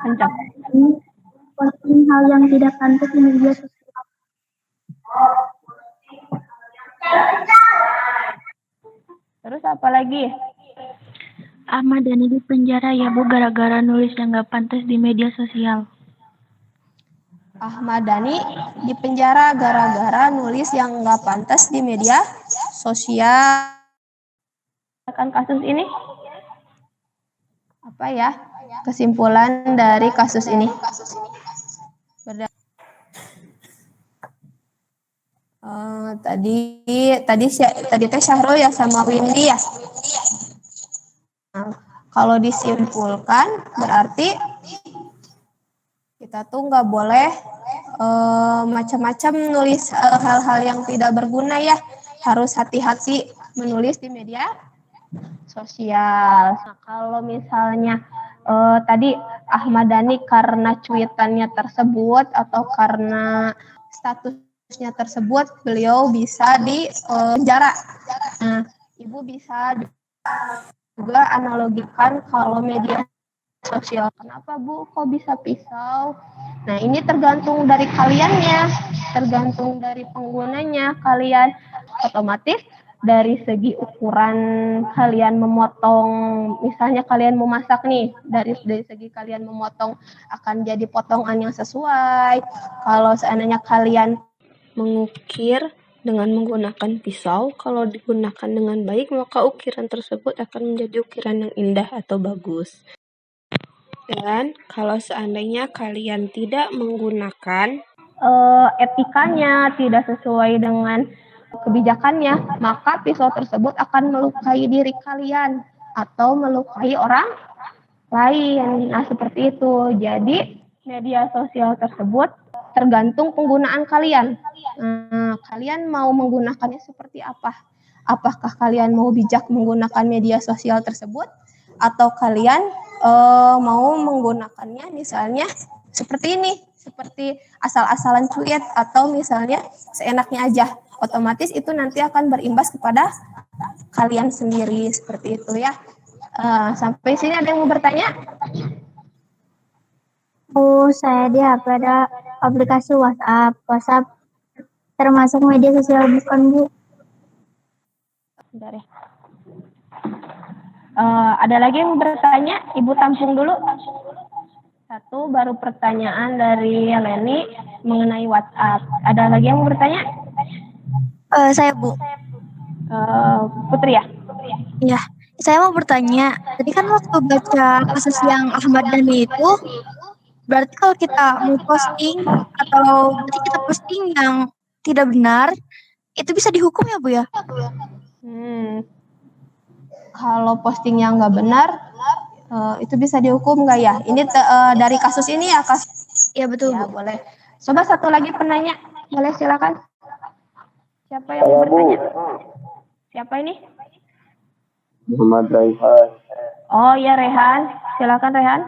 kencang. Posting hal yang tidak pantas di media sosial. Terus apa lagi? Ahmad Dhani di penjara ya Bu gara-gara nulis yang nggak pantas di media sosial. Ahmad Dhani di penjara gara-gara nulis yang nggak pantas di media sosial. Kan kasus ini? Apa ya kesimpulan dari kasus ini? Tadi teh Syahrul ya sama Windy ya. Nah, kalau disimpulkan berarti kita tuh nggak boleh macam-macam nulis hal-hal yang tidak berguna ya. Harus hati-hati menulis di media sosial. Nah, kalau misalnya tadi Ahmad Dhani karena cuitannya tersebut atau karena statusnya tersebut beliau bisa di penjara. Nah, Ibu bisa juga analogikan kalau media sosial. Kenapa Bu kok bisa pisau? Nah, ini tergantung dari kaliannya, tergantung dari penggunanya. Kalian otomatis dari segi ukuran kalian memotong, misalnya kalian mau masak nih, dari segi kalian memotong akan jadi potongan yang sesuai. Kalau seandainya kalian Mengukir dengan menggunakan pisau, kalau digunakan dengan baik, maka ukiran tersebut akan menjadi ukiran yang indah atau bagus. Dan kalau seandainya kalian tidak menggunakan etikanya, tidak sesuai dengan kebijakannya, maka pisau tersebut akan melukai diri kalian atau melukai orang lain. Nah, seperti itu. Jadi, media sosial tersebut tergantung penggunaan kalian. Kalian mau menggunakannya seperti apa? Apakah kalian mau bijak menggunakan media sosial tersebut atau kalian mau menggunakannya misalnya seperti ini, seperti asal-asalan tweet atau misalnya seenaknya aja. Otomatis itu nanti akan berimbas kepada kalian sendiri seperti itu ya. Sampai sini ada yang mau bertanya? Oh, saya di HP ada aplikasi WhatsApp. WhatsApp termasuk media sosial bukan, Bu? Bentar ya. Ada lagi yang bertanya? Ibu tampung dulu. Satu, baru pertanyaan dari Leni mengenai WhatsApp. Ada lagi yang mau bertanya? Saya, Bu. Putri ya? Ya, saya mau bertanya. Tadi kan waktu baca kasus yang Ahmad Dhani itu, berarti kalau kita mau posting atau berarti kita posting yang tidak benar, itu bisa dihukum ya, Bu ya? Kalau posting yang nggak benar, itu bisa dihukum nggak ya? Ini dari kasus ini ya, Iya betul, Ya, Bu. boleh. Coba satu lagi penanya. Boleh, silakan. Siapa yang mau bertanya? Siapa ini? Muhammad Raihan. Oh ya, Rehan. Silakan Rehan.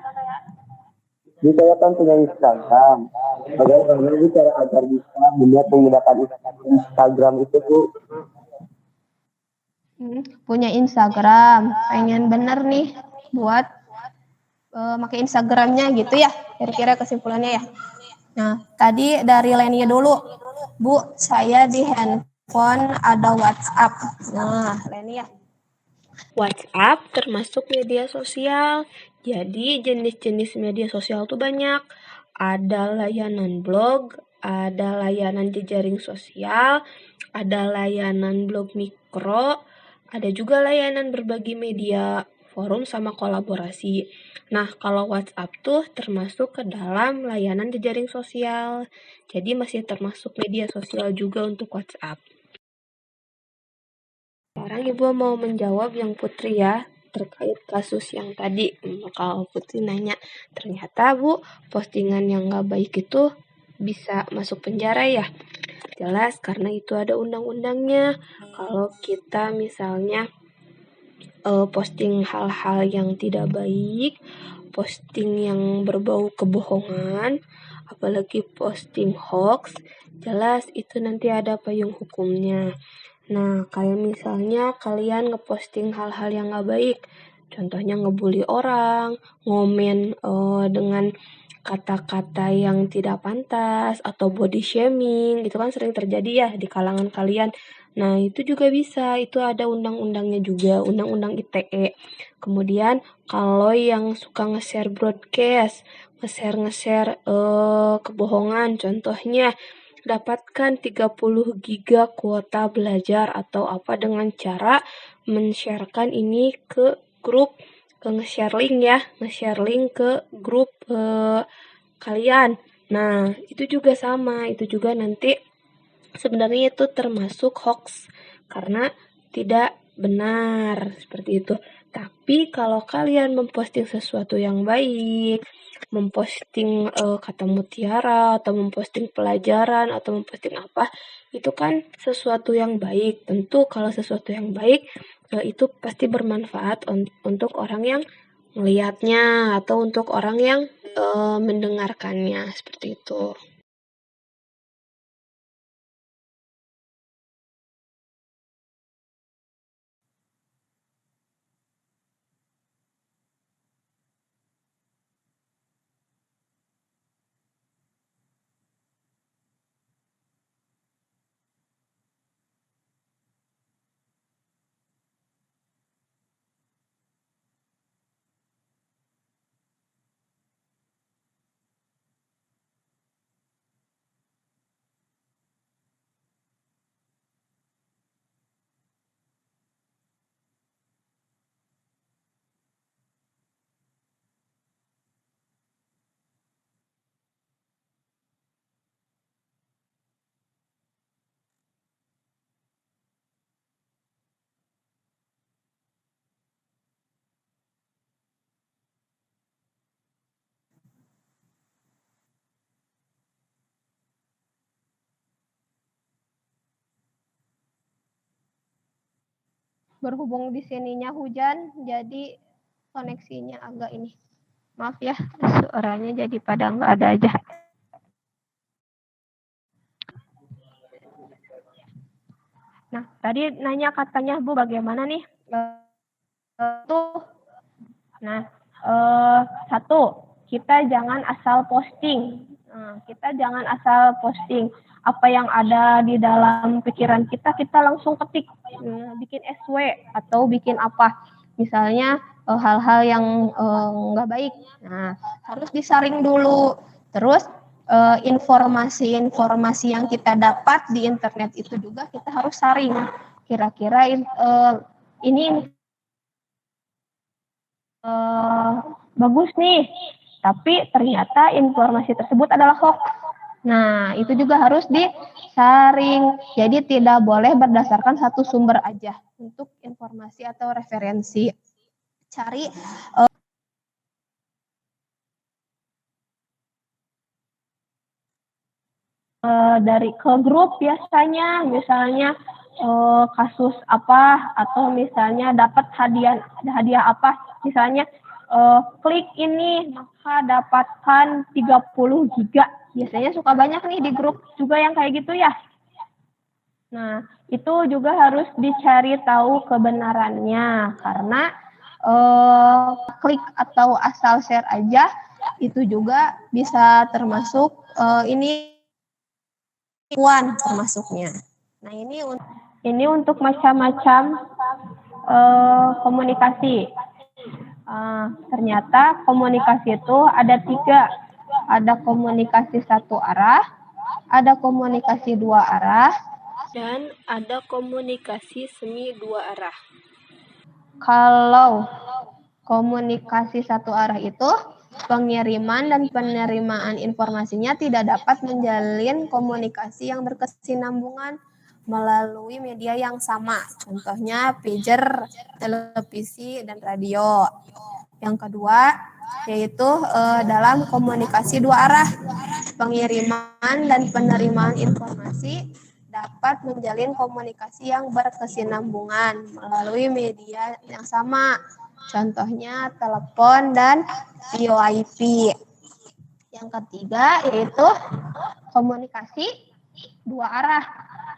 Jadi saya kan punya Instagram. Bagaimana cara agar bisa menggunakan Instagram itu, Bu? Punya Instagram, pengen bener nih buat pakai Instagramnya gitu ya, kira-kira kesimpulannya ya. Nah, tadi dari Leni dulu, Bu, saya di handphone ada WhatsApp. Nah, Leni ya. WhatsApp termasuk media sosial. Jadi jenis-jenis media sosial tuh banyak. Ada layanan blog, ada layanan jejaring sosial, ada layanan blog mikro, ada juga layanan berbagi media, forum sama kolaborasi. Nah, kalau WhatsApp tuh termasuk ke dalam layanan jejaring sosial. Jadi masih termasuk media sosial juga untuk WhatsApp. Sekarang Ibu mau menjawab yang Putri ya. terkait kasus yang tadi. Kalau Putri nanya, ternyata Bu, postingan yang nggak baik itu bisa masuk penjara ya? Jelas, karena itu ada undang-undangnya. Kalau kita misalnya posting hal-hal yang tidak baik, posting yang berbau kebohongan, apalagi posting hoax, jelas itu nanti ada payung hukumnya. Nah, kayak misalnya kalian ngeposting hal-hal yang gak baik, contohnya ngebully orang, ngomen dengan kata-kata yang tidak pantas, atau body shaming, itu kan sering terjadi ya di kalangan kalian. Nah, itu juga bisa, itu ada undang-undangnya juga, undang-undang ITE. Kemudian, kalau yang suka nge-share broadcast, nge-share kebohongan, contohnya, dapatkan 30 giga kuota belajar atau apa dengan cara men-sharekan ini ke grup, nge-share link ya, nge-share link ke grup kalian. Nah, itu juga sama, itu juga nanti sebenarnya itu termasuk hoax karena tidak benar seperti itu. Tapi kalau kalian memposting sesuatu yang baik, memposting kata mutiara atau memposting pelajaran atau memposting apa, itu kan sesuatu yang baik. Tentu kalau sesuatu yang baik itu pasti bermanfaat untuk orang yang melihatnya atau untuk orang yang mendengarkannya seperti itu. Berhubung di sininya hujan, jadi koneksinya agak ini. Maaf ya, suaranya jadi pada nggak ada aja. Nah, tadi nanya katanya Bu bagaimana nih? Satu, kita jangan asal posting. Kita jangan asal posting. Apa yang ada di dalam pikiran kita langsung ketik. Bikin SW atau bikin apa. Misalnya hal-hal yang nggak baik. Nah, harus disaring dulu. Terus informasi-informasi yang kita dapat di internet itu juga kita harus saring. Kira-kira ini bagus nih, tapi ternyata informasi tersebut adalah hoax. Nah, itu juga harus disaring. Jadi tidak boleh berdasarkan satu sumber aja untuk informasi atau referensi. Cari dari ke grup biasanya, misalnya kasus apa atau misalnya dapat hadiah apa, misalnya klik ini maka dapatkan 30 giga. Biasanya suka banyak nih di grup juga yang kayak gitu ya. Nah, itu juga harus dicari tahu kebenarannya karena klik atau asal share aja itu juga bisa termasuk ini termasuknya. Nah, ini untuk macam-macam komunikasi. Ternyata komunikasi itu ada 3. Ada komunikasi satu arah, ada komunikasi 2 arah, dan ada komunikasi semi 2 arah. Kalau komunikasi satu arah itu pengiriman dan penerimaan informasinya tidak dapat menjalin komunikasi yang berkesinambungan. melalui media yang sama. Contohnya pager, televisi, dan radio. Yang kedua, yaitu dalam komunikasi dua arah. Pengiriman dan penerimaan informasi dapat menjalin komunikasi yang berkesinambungan melalui media yang sama. Contohnya telepon dan VoIP. Yang ketiga, yaitu komunikasi dua arah.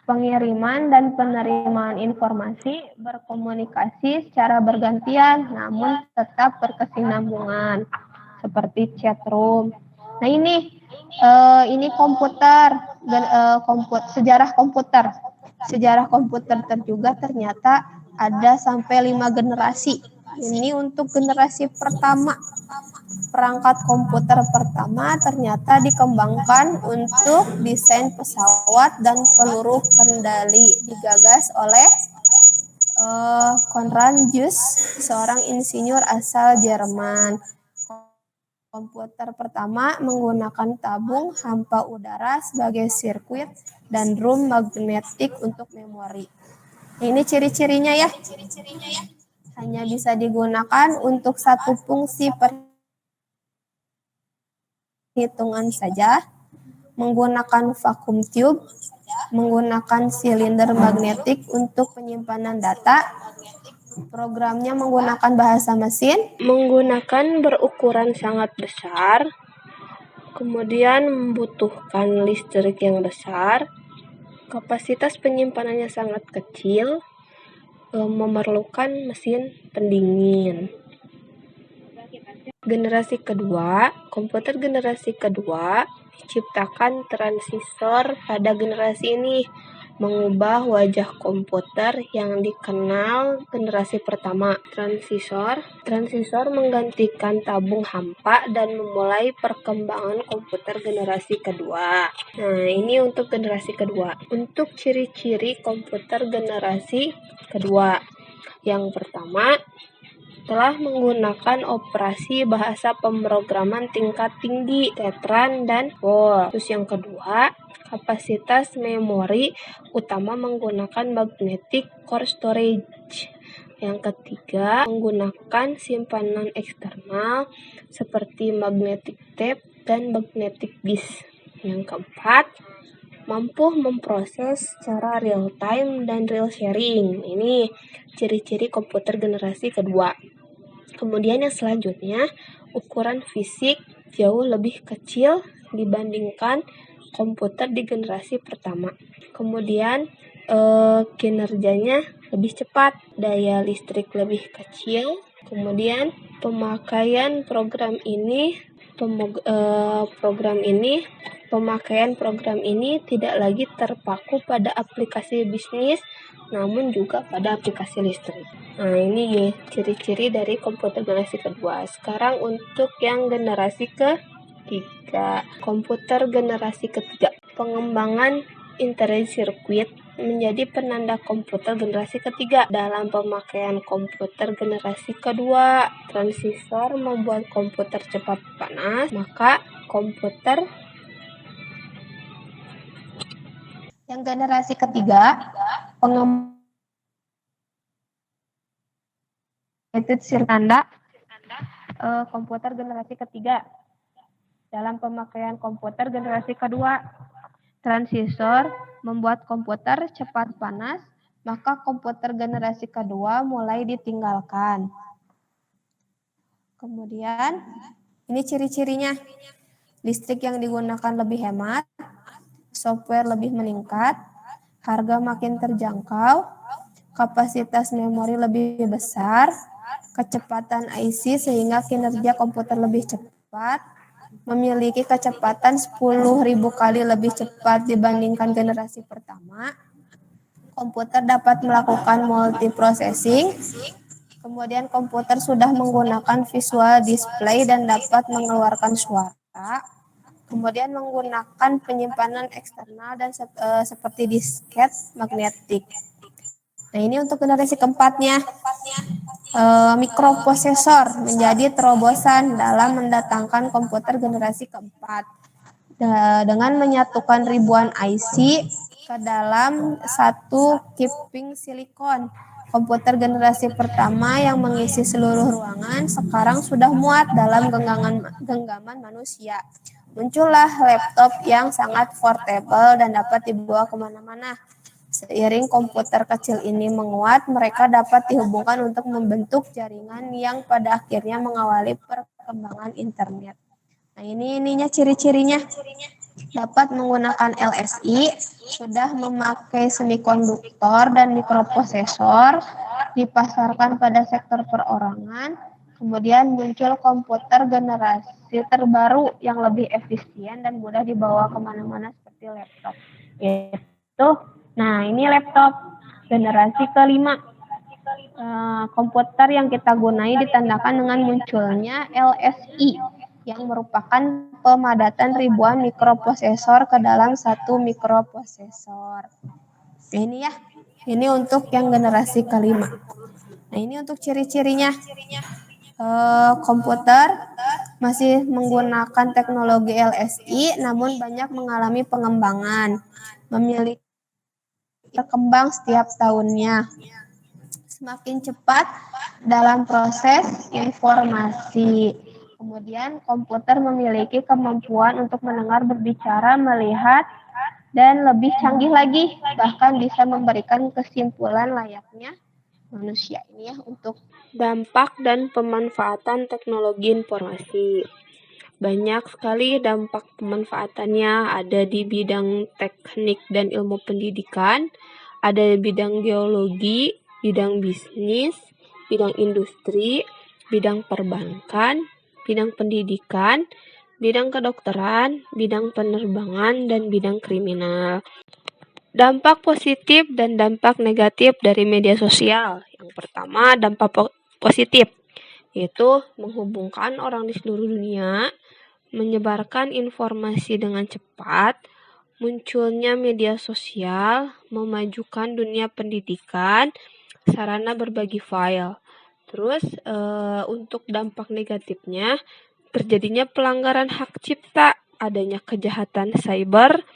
Pengiriman dan penerimaan informasi berkomunikasi secara bergantian namun tetap berkesinambungan seperti chat room. Nah, ini komputer, sejarah komputer. Sejarah komputer juga ternyata ada sampai 5 generasi. Ini untuk generasi pertama. Perangkat komputer pertama ternyata dikembangkan untuk desain pesawat dan peluru kendali, digagas oleh Konrad Zuse, seorang insinyur asal Jerman. Komputer pertama menggunakan tabung hampa udara sebagai sirkuit dan drum magnetik untuk memori. Ini ciri-cirinya ya. Hanya bisa digunakan untuk satu fungsi perhitungan saja, menggunakan vacuum tube, menggunakan silinder magnetik untuk penyimpanan data, programnya menggunakan bahasa mesin, Menggunakan berukuran sangat besar, kemudian membutuhkan listrik yang besar, kapasitas penyimpanannya sangat kecil, memerlukan mesin pendingin. Generasi kedua, komputer generasi kedua diciptakan transistor pada generasi ini, mengubah wajah komputer yang dikenal generasi pertama. Transistor menggantikan tabung hampa dan memulai perkembangan komputer generasi kedua. Nah, ini untuk generasi kedua. Untuk ciri-ciri komputer generasi kedua. Yang pertama, telah menggunakan operasi bahasa pemrograman tingkat tinggi, Tetran dan Word. Terus yang kedua, kapasitas memori utama menggunakan magnetic core storage. Yang ketiga, menggunakan simpanan eksternal seperti magnetic tape dan magnetic disk. Yang keempat, mampu memproses secara real time dan real sharing. Ini ciri-ciri komputer generasi kedua. Kemudian yang selanjutnya, ukuran fisik jauh lebih kecil dibandingkan komputer di generasi pertama. Kemudian kinerjanya lebih cepat, daya listrik lebih kecil. Kemudian pemakaian program ini tidak lagi terpaku pada aplikasi bisnis, namun juga pada aplikasi listrik. Nah, ini ciri-ciri dari komputer generasi kedua. Sekarang untuk yang generasi ketiga. Komputer generasi ketiga. Pengembangan integrated circuit menjadi penanda komputer generasi ketiga. Dalam pemakaian komputer generasi kedua, transistor membuat komputer cepat panas, maka komputer yang generasi ketiga, itu tanda komputer generasi ketiga. Dalam pemakaian komputer generasi kedua, transistor membuat komputer cepat panas, maka komputer generasi kedua mulai ditinggalkan. Kemudian, ini ciri-cirinya. Listrik yang digunakan lebih hemat, software lebih meningkat, harga makin terjangkau, kapasitas memori lebih besar, kecepatan IC sehingga kinerja komputer lebih cepat, memiliki kecepatan 10.000 kali lebih cepat dibandingkan generasi pertama. Komputer dapat melakukan multiprocessing. Kemudian komputer sudah menggunakan visual display dan dapat mengeluarkan suara. Kemudian menggunakan penyimpanan eksternal dan seperti disket magnetik. Nah, ini untuk generasi keempatnya. Mikroprosesor menjadi terobosan dalam mendatangkan komputer generasi keempat. Dengan menyatukan ribuan IC ke dalam satu kiping silikon. Komputer generasi pertama yang mengisi seluruh ruangan sekarang sudah muat dalam genggaman manusia. Muncullah laptop yang sangat portable dan dapat dibawa kemana-mana. Seiring komputer kecil ini menguat, mereka dapat dihubungkan untuk membentuk jaringan yang pada akhirnya mengawali perkembangan internet. Nah, ininya ciri-cirinya. Dapat menggunakan LSI, sudah memakai semikonduktor dan mikroprosesor, dipasarkan pada sektor perorangan, kemudian muncul komputer generasi terbaru yang lebih efisien dan mudah dibawa kemana-mana seperti laptop. Nah, ini laptop generasi kelima. Komputer yang kita gunai ditandakan dengan munculnya LSI yang merupakan pemadatan ribuan mikroprosesor ke dalam satu mikroprosesor. Ini ya, ini untuk yang generasi kelima. Nah, ini untuk ciri-cirinya. Komputer masih menggunakan teknologi LSI, namun banyak mengalami pengembangan, memiliki berkembang setiap tahunnya. Semakin cepat dalam proses informasi. Kemudian komputer memiliki kemampuan untuk mendengar, berbicara, melihat, dan lebih canggih lagi. Bahkan bisa memberikan kesimpulan layaknya manusia. Ini ya untuk dampak dan pemanfaatan teknologi informasi. Banyak sekali dampak pemanfaatannya, ada di bidang teknik dan ilmu pendidikan, ada di bidang geologi, bidang bisnis, bidang industri, bidang perbankan, bidang pendidikan, bidang kedokteran, bidang penerbangan, dan bidang kriminal. Dampak positif dan dampak negatif dari media sosial. Yang pertama, dampak positif, yaitu menghubungkan orang di seluruh dunia, menyebarkan informasi dengan cepat, munculnya media sosial, memajukan dunia pendidikan, sarana berbagi file. Terus untuk dampak negatifnya, terjadinya pelanggaran hak cipta, adanya kejahatan cyber,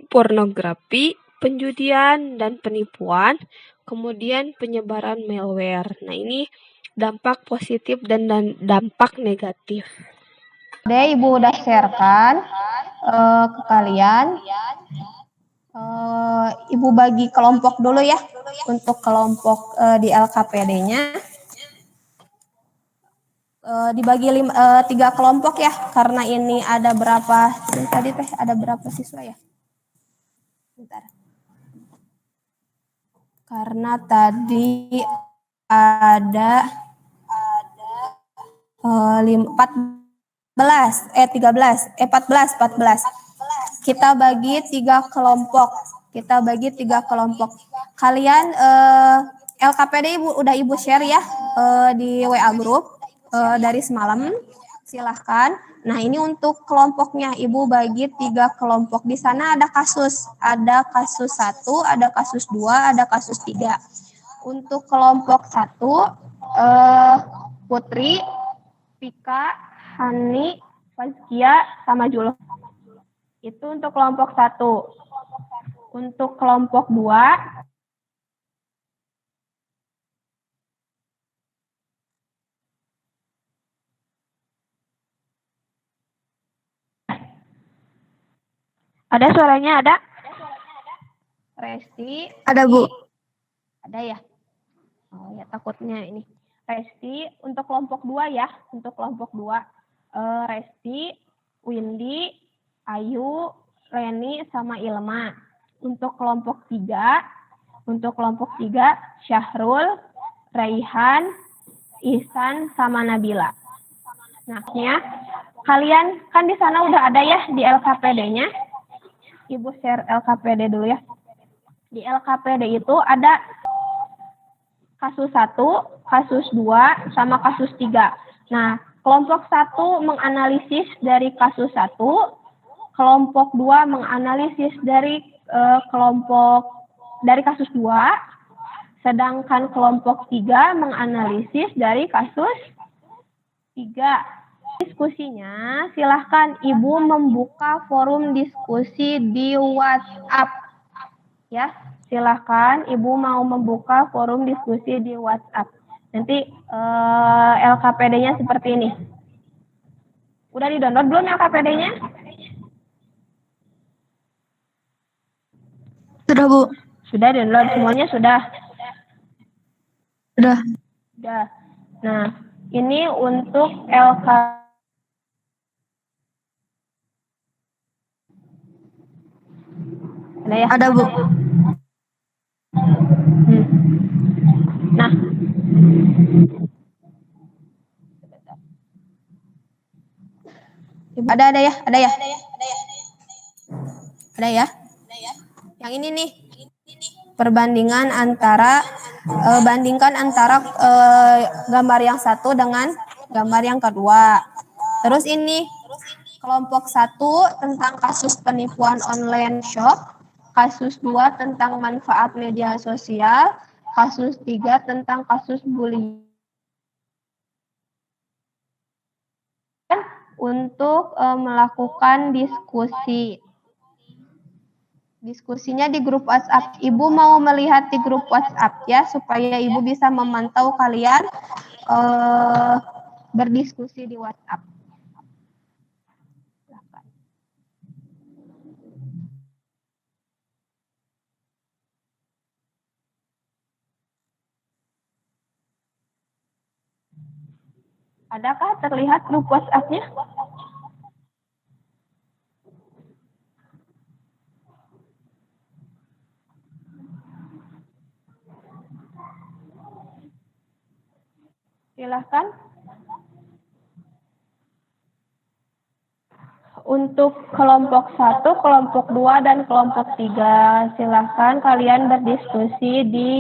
pornografi, penjudian, dan penipuan, kemudian penyebaran malware. Nah, ini dampak positif dan dampak negatif. Ibu udah sharekan ke kalian. Ibu bagi kelompok dulu ya, untuk kelompok di LKPD-nya. Dibagi 3 kelompok ya, karena ini ada berapa, tadi ada berapa siswa ya? Bentar. Karena tadi ada 14. Kita bagi 3 kelompok. Kalian LKPD Ibu share ya di WA group dari semalam. Silahkan. Nah, ini untuk kelompoknya Ibu bagi 3 kelompok. Di sana ada kasus. Ada kasus 1, ada kasus 2, ada kasus 3. Untuk kelompok 1, Putri, Pika, Hani, Fazkia, sama Julho. Itu untuk kelompok 1. Untuk kelompok 2, ada suaranya, ada? Resti. Ada, Bu. Ada ya? Oh ya, takutnya ini. Resti untuk kelompok 2 ya. Untuk kelompok 2. Resti, Windy, Ayu, Leni, sama Ilma. Untuk kelompok 3. Syahrul, Raihan, Ihsan, sama Nabila. Nah, kalian kan di sana udah ada ya di LKPD-nya. Ibu share LKPD dulu ya. Di LKPD itu ada kasus 1, kasus 2, sama kasus 3. Nah, kelompok 1 menganalisis dari kasus 1, kelompok 2 menganalisis dari kasus 2, sedangkan kelompok 3 menganalisis dari kasus 3. Diskusinya, silahkan Ibu membuka forum diskusi di WhatsApp. Ya, silakan Ibu mau membuka forum diskusi di WhatsApp. Nanti LKPD-nya seperti ini. Udah di-download belum LKPD-nya? Sudah, Bu. Sudah download, semuanya sudah. Sudah. Sudah. Nah, ini untuk LK. Ada ya? Ada, Bu. Nah, ada ya, ada ya. Ada ya. Yang ini nih. Perbandingan antara bandingkan antara gambar yang satu dengan gambar yang kedua. Terus ini kelompok 1 tentang kasus penipuan online shop, kasus 2 tentang manfaat media sosial, kasus 3 tentang kasus bullying. Untuk melakukan diskusi. Diskusinya di grup WhatsApp. Ibu mau melihat di grup WhatsApp ya, supaya Ibu bisa memantau kalian berdiskusi di WhatsApp. Adakah terlihat grup WhatsApp-nya? Silahkan. Untuk kelompok 1, kelompok 2, dan kelompok 3, silahkan kalian berdiskusi di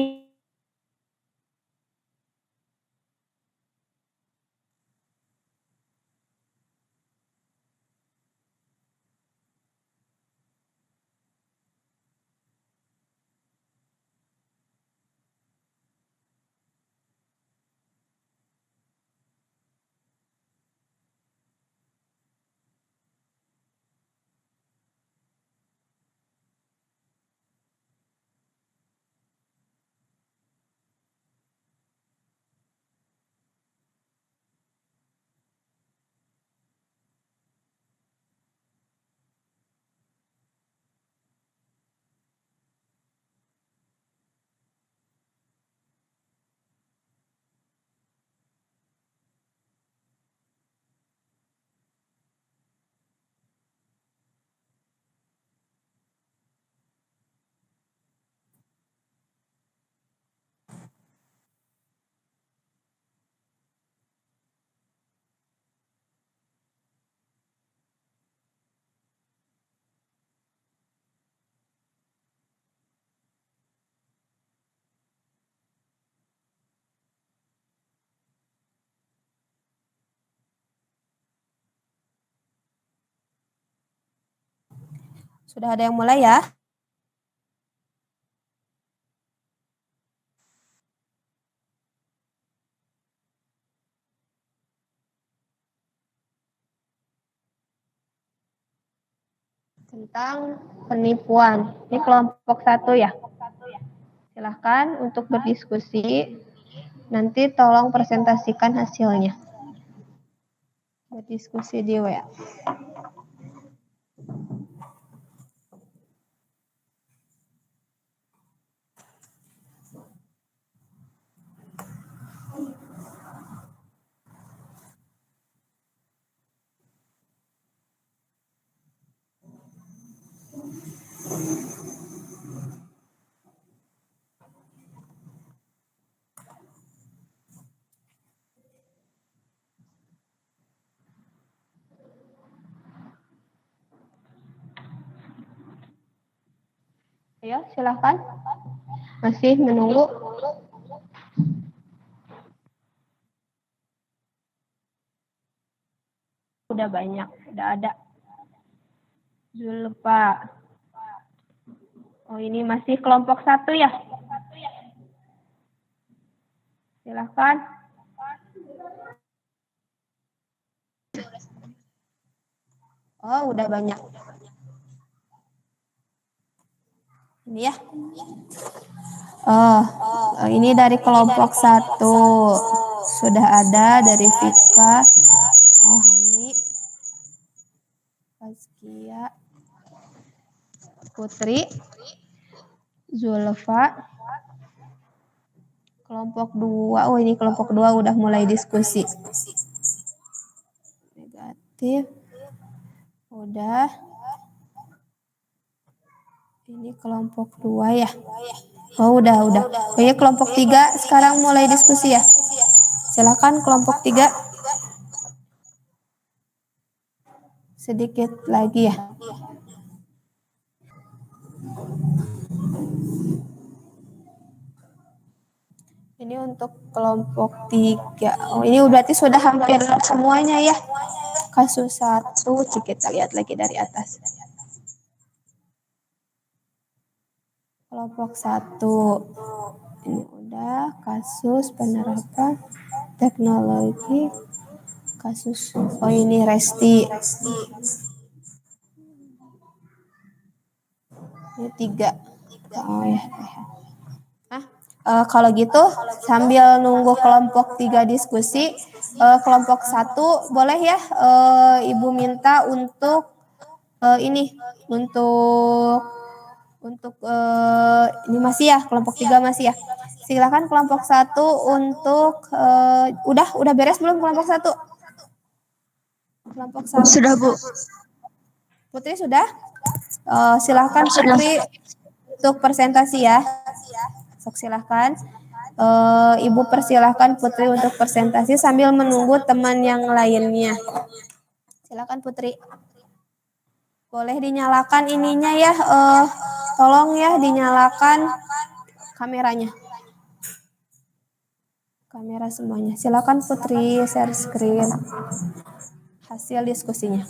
Sudah ada yang mulai ya? Tentang penipuan. Ini kelompok 1 ya. Silahkan untuk berdiskusi. Nanti tolong presentasikan hasilnya. Berdiskusi di WA. Ayo, silahkan. Masih menunggu. Udah banyak, udah ada. Zulfa. Oh, ini masih kelompok 1 ya? Silahkan. Oh, udah banyak. Ini ya. Oh, ini dari kelompok 1. Sudah ada dari Vika, Ohani, Faskia, Putri, Zulfa. Kelompok 2. Oh, ini kelompok 2 udah mulai diskusi. Negatif. Udah. Ini kelompok 2 ya. Oh, udah. Oh ya, kelompok 3 sekarang mulai diskusi ya. Silakan kelompok 3. Sedikit lagi ya. Ini untuk kelompok 3. Oh, ini berarti sudah hampir semuanya ya. Kasus 1, kita lihat lagi dari atas. Kelompok 1. Ini udah kasus penerapan teknologi. Kasus, oh ini Resti. Ini 3. Oh ya. Kalau gitu sambil nunggu kelompok 3 diskusi, kelompok 1 boleh ya Ibu minta untuk ini untuk ini masih ya kelompok 3 masih ya. Silakan kelompok 1 untuk udah beres belum kelompok 1? Kelompok 1 Sudah, Bu. Putri sudah? Silahkan Putri untuk presentasi ya. Sok silahkan. Ibu persilahkan Putri untuk presentasi sambil menunggu teman yang lainnya. Silahkan Putri. Boleh dinyalakan ininya ya. Tolong ya dinyalakan kameranya. Kamera semuanya. Silakan Putri share screen. Hasil diskusinya.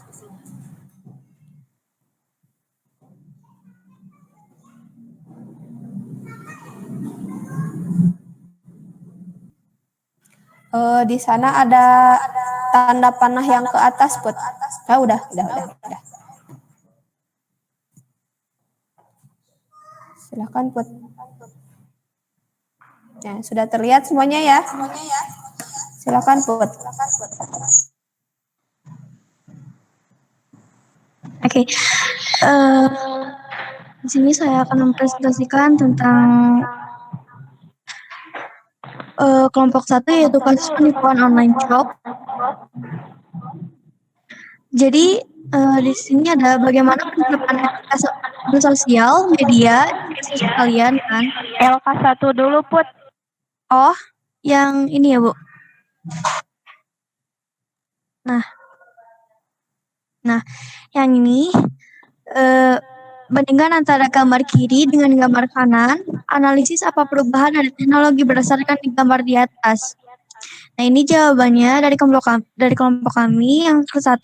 Di sana ada tanda panah yang ke atas, Put. Udah. Silakan, Put. Ya, sudah terlihat semuanya ya. Silakan, Put. Oke. Di sini saya akan mempresentasikan tentang kelompok 1 yaitu kasus penipuan online shop. Jadi di sini ada bagaimana penerapan etika bersosial media di kasus kalian kan. LK1 dulu, Put. Oh, yang ini ya, Bu. Nah, yang ini bandingkan antara gambar kiri dengan gambar kanan, analisis apa perubahan dari teknologi berdasarkan di gambar di atas. Nah, ini jawabannya dari kelompok kami yang ke-1,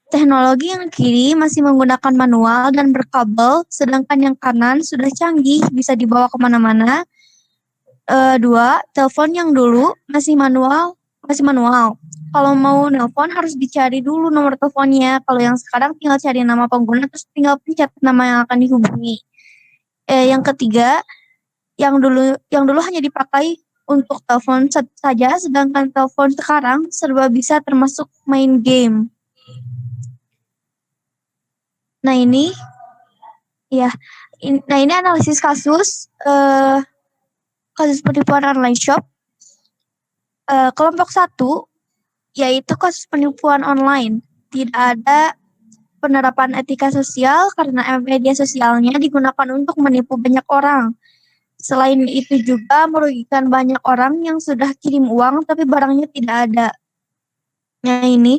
teknologi yang kiri masih menggunakan manual dan berkabel, sedangkan yang kanan sudah canggih, bisa dibawa kemana-mana. 2, telepon yang dulu masih manual. Kalau mau nelpon harus dicari dulu nomor teleponnya. Kalau yang sekarang tinggal cari nama pengguna terus tinggal pencet nama yang akan dihubungi. Yang ketiga, yang dulu hanya dipakai untuk telepon saja, sedangkan telepon sekarang serba bisa termasuk main game. Nah ini analisis kasus penipuan online shop. Kelompok 1 yaitu kasus penipuan online. Tidak ada penerapan etika sosial karena media sosialnya digunakan untuk menipu banyak orang. Selain itu juga merugikan banyak orang yang sudah kirim uang tapi barangnya tidak ada. Nah ini,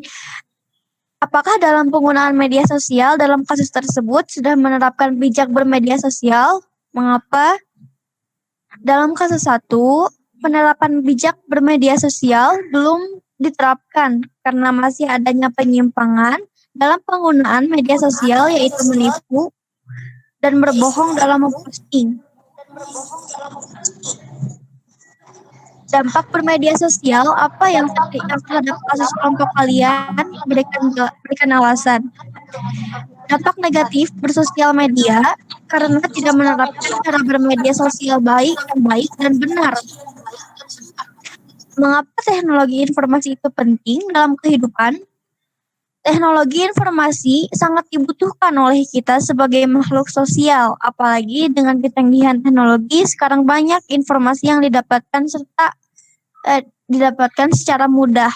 apakah dalam penggunaan media sosial dalam kasus tersebut sudah menerapkan bijak bermedia sosial? Mengapa? Dalam kasus 1, penerapan bijak bermedia sosial belum diterapkan karena masih adanya penyimpangan dalam penggunaan media sosial yaitu menipu dan berbohong dalam memposting. Dampak bermedia sosial apa yang terhadap kasus kelompok kalian? Berikan alasan. Dampak negatif bersosial media karena tidak menerapkan cara bermedia sosial baik dan benar. Mengapa teknologi informasi itu penting dalam kehidupan? Teknologi informasi sangat dibutuhkan oleh kita sebagai makhluk sosial, apalagi dengan ketanggihan teknologi sekarang banyak informasi yang didapatkan secara mudah.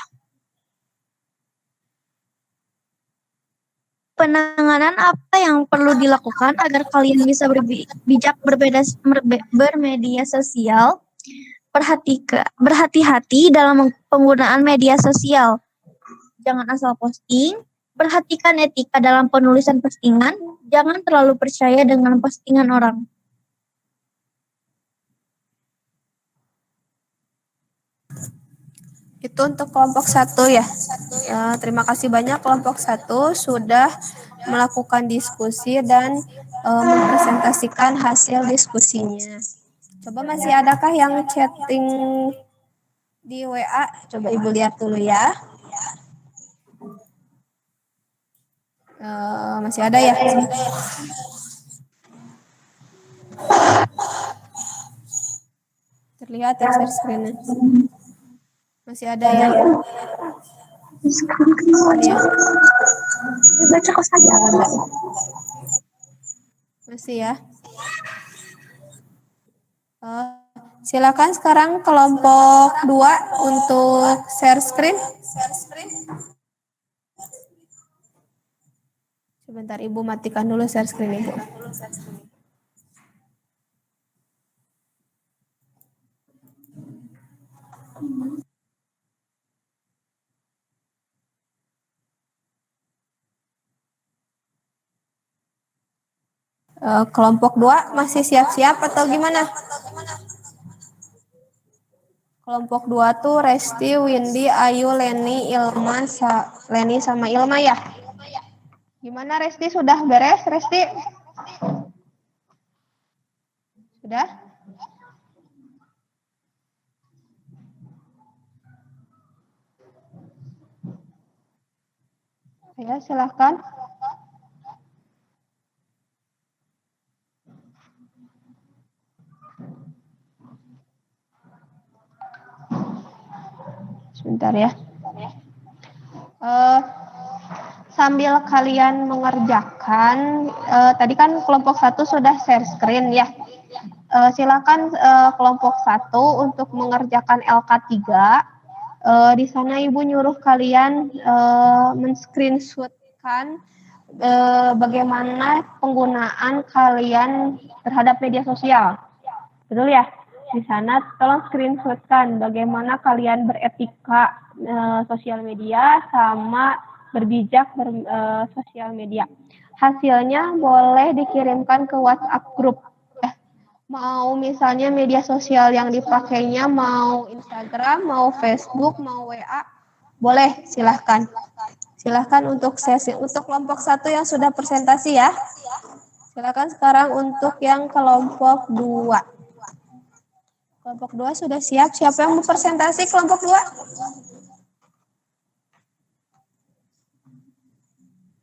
Penanganan apa yang perlu dilakukan agar kalian bisa bijak bermedia sosial? Berhati-hati dalam penggunaan media sosial. Jangan asal posting. Perhatikan etika dalam penulisan postingan. Jangan terlalu percaya dengan postingan orang. Itu untuk kelompok 1 ya. Terima kasih banyak kelompok 1 sudah melakukan diskusi dan mempresentasikan hasil diskusinya. Coba masih adakah yang chatting di WA? Coba Ibu lihat dulu ya. Masih ada ya? Terlihat ya share screen-nya? Masih ada ya? Ya. Baca saja. Masih ya? Silakan sekarang kelompok 2 untuk share screen. Sebentar Ibu matikan dulu share screen Ibu. Kelompok 2 masih siap-siap atau gimana? Kelompok 2 tuh Resti, Windy, Ayu, Leni, Ilma, Leni sama Ilma ya? Gimana Resti, sudah beres Resti? Sudah? Ya, silahkan. Sebentar ya. Sambil kalian mengerjakan, tadi kan kelompok 1 sudah share screen ya. Silakan kelompok 1 untuk mengerjakan LK3. Di sana Ibu nyuruh kalian men-screenshotkan bagaimana penggunaan kalian terhadap media sosial. Betul ya? Di sana tolong screenshotkan bagaimana kalian beretika sosial media sama berbijak sosial media. Hasilnya boleh dikirimkan ke WhatsApp grup. Mau misalnya media sosial yang dipakainya mau Instagram, mau Facebook, mau WA, boleh silahkan. Silahkan untuk sesi untuk kelompok 1 yang sudah presentasi ya. Silahkan sekarang untuk yang kelompok 2. Kelompok 2 sudah siap. Siapa yang mau presentasi kelompok 2?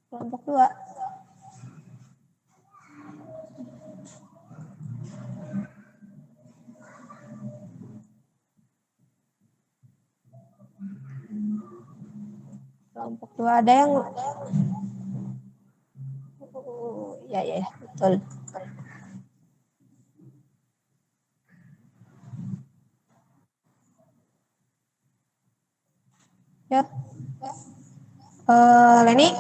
Kelompok 2. Kelompok 2 ada yang ya betul. Ya. Leni.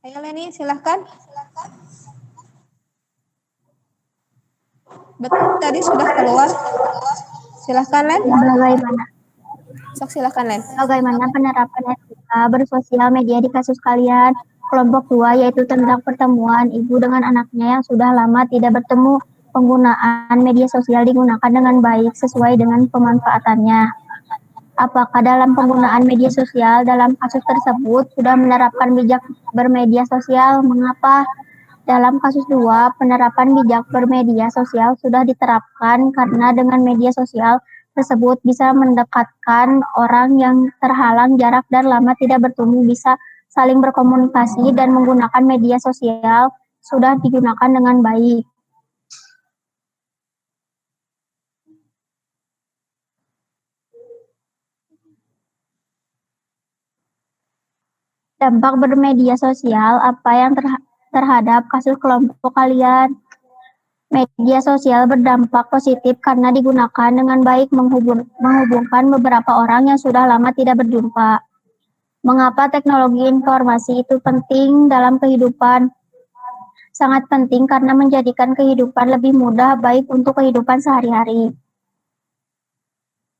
Ayo Leni, silahkan. Betul, tadi sudah keluar. Silahkan Len. Bagaimana? Sok silahkan Len. Bagaimana penerapan etika bersosial media di kasus kalian? Kelompok 2 yaitu tentang pertemuan ibu dengan anaknya yang sudah lama tidak bertemu. Penggunaan media sosial digunakan dengan baik sesuai dengan pemanfaatannya. Apakah dalam penggunaan media sosial dalam kasus tersebut sudah menerapkan bijak bermedia sosial? Mengapa? Dalam kasus 2, penerapan bijak bermedia sosial sudah diterapkan karena dengan media sosial tersebut bisa mendekatkan orang yang terhalang jarak dan lama tidak bertemu bisa saling berkomunikasi dan menggunakan media sosial sudah digunakan dengan baik. Dampak bermedia sosial apa yang terhadap kasus kelompok kalian? Media sosial berdampak positif karena digunakan dengan baik menghubungkan beberapa orang yang sudah lama tidak berjumpa. Mengapa teknologi informasi itu penting dalam kehidupan? Sangat penting karena menjadikan kehidupan lebih mudah baik untuk kehidupan sehari-hari.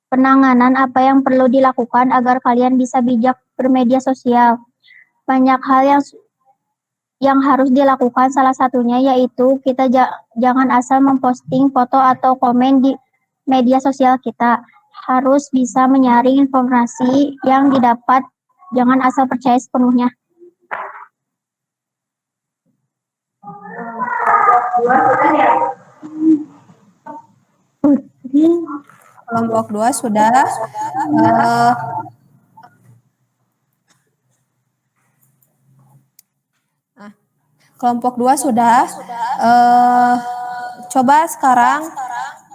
Penanganan apa yang perlu dilakukan agar kalian bisa bijak bermedia sosial? Banyak hal yang harus dilakukan, salah satunya yaitu kita jangan asal memposting foto atau komen di media sosial kita. Harus bisa menyaring informasi yang didapat, jangan asal percaya sepenuhnya. Kelompok 2 sudah. Kelompok 2 sudah. Coba sekarang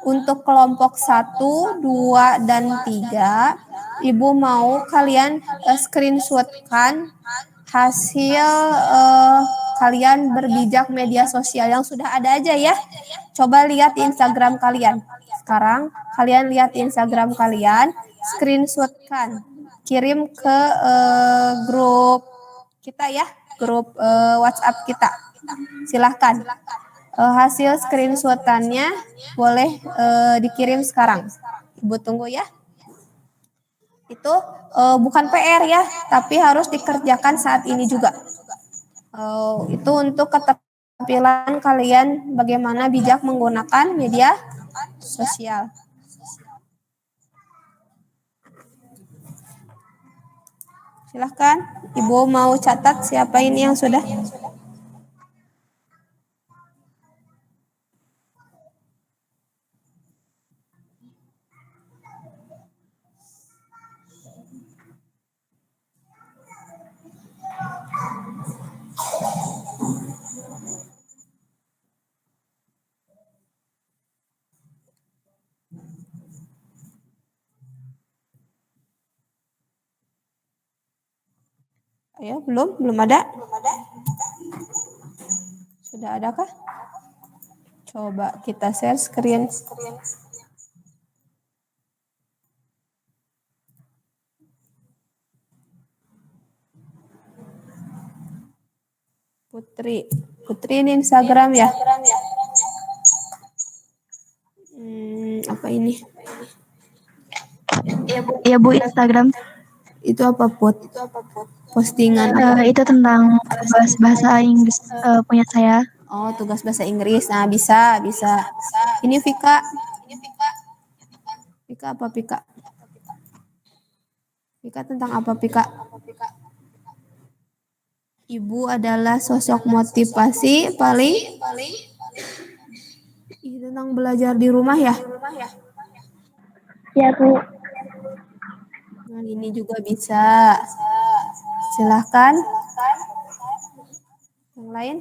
untuk kelompok 1, 2, dan 3, Ibu mau kalian screenshotkan hasil kalian berbijak media sosial yang sudah ada aja ya. Coba lihat di Instagram kalian. Sekarang kalian lihat di Instagram kalian, screenshotkan, kirim ke grup kita ya, grup WhatsApp kita. Silahkan. Hasil screenshotannya boleh dikirim sekarang. Ibu tunggu ya. Itu bukan PR ya, tapi harus dikerjakan saat ini juga. Itu untuk keterampilan kalian bagaimana bijak menggunakan media sosial. Silahkan, Ibu mau catat siapa ini yang sudah? Ayo, belum ada? Sudah adakah? Coba kita share screen. Putri ini Instagram ya? Apa ini? Iya Bu, Instagram. Itu apa Put? Postingan. Itu tentang tugas bahasa Inggris punya saya. Oh, tugas bahasa Inggris. Nah, bisa. Ini Vika. Vika apa Vika? Vika tentang apa Vika? Ibu adalah sosok motivasi paling tentang belajar di rumah ya? Ya Bu. Nah, ini juga bisa. Silahkan. Yang lain?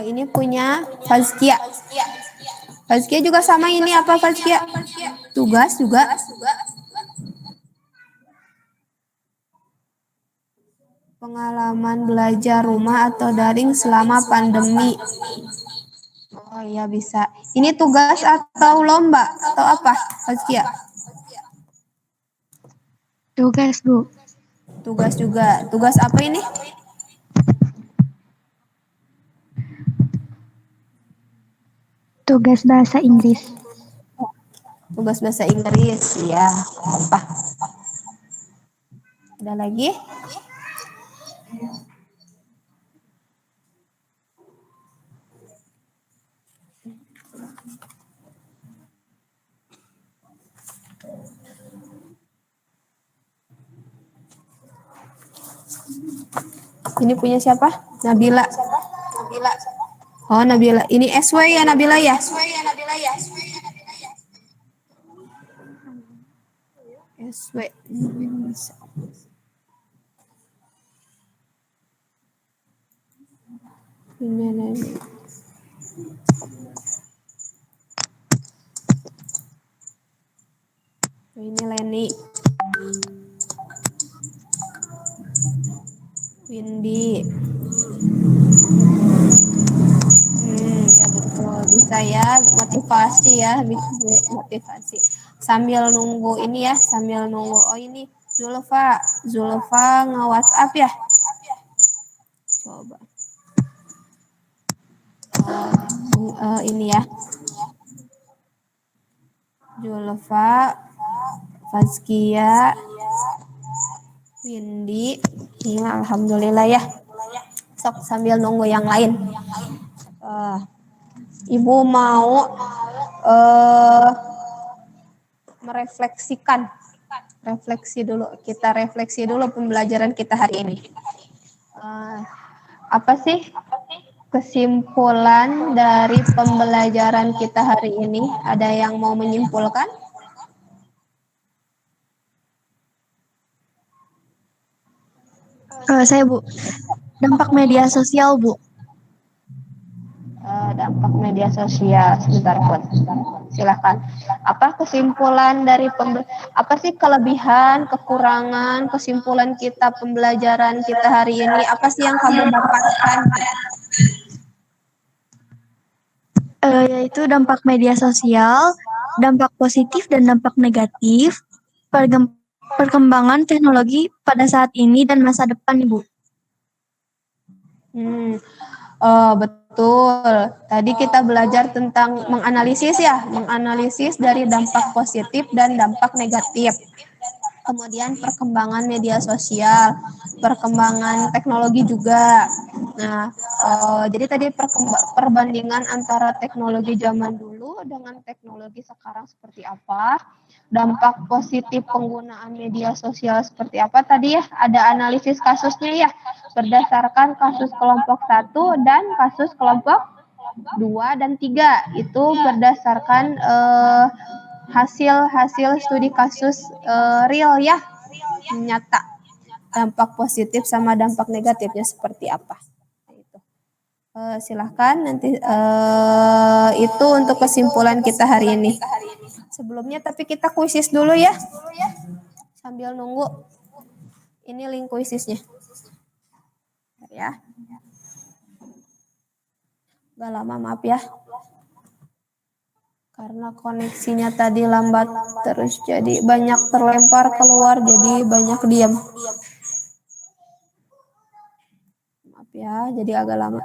Ini punya Fazkia. Fazkia juga sama ini apa Fazkia? Tugas juga. Pengalaman belajar rumah atau daring selama pandemi. Oh iya bisa. Ini tugas atau lomba atau apa Fazkia? Tugas Bu. Tugas juga. Tugas apa ini? Tugas bahasa Inggris. Tugas bahasa Inggris, ya. Apa? Ada lagi? Ini punya siapa? Nabila. Oh, Nabila. Ini SW ya, Nabila ya? SW. Punya Nabila. Ini Leni. Windy. Ya betul. Bisa ya, motivasi ya, motivasi. Sambil nunggu ini ya, sambil nunggu. Oh ini, Zulfa. Zulfa nge-WhatsApp ya? Coba. Ini ya. Zulfa, Fazkia, Windy. Ya, alhamdulillah ya. Sok sambil nunggu yang lain. Ibu mau merefleksikan. Kita refleksi dulu pembelajaran kita hari ini. Apa sih kesimpulan dari pembelajaran kita hari ini? Ada yang mau menyimpulkan? Saya Bu, dampak media sosial Bu. Dampak media sosial, sebentar Put. Silakan. Apa kesimpulan dari apa sih kelebihan, kekurangan, kesimpulan kita pembelajaran kita hari ini? Apa sih yang kamu dapatkan? Yaitu dampak media sosial, dampak positif dan dampak negatif, perkembangan teknologi pada saat ini dan masa depan Ibu. Betul. Tadi kita belajar tentang menganalisis dari dampak positif dan dampak negatif. Kemudian perkembangan media sosial, perkembangan teknologi juga. Nah, jadi tadi perbandingan antara teknologi zaman dulu dengan teknologi sekarang seperti apa, dampak positif penggunaan media sosial seperti apa. Tadi ya ada analisis kasusnya ya, berdasarkan kasus kelompok 1 dan kasus kelompok 2 dan 3. Itu berdasarkan hasil studi kasus real ya, nyata, dampak positif sama dampak negatifnya seperti apa. Silahkan nanti itu untuk kesimpulan kita hari ini. Sebelumnya tapi kita kuisis dulu ya, sambil nunggu. Ini link kuisisnya ya. Gak lama, maaf ya. Karena koneksinya tadi lambat terus jadi banyak terlempar keluar, jadi banyak diam. Maaf ya, jadi agak lama.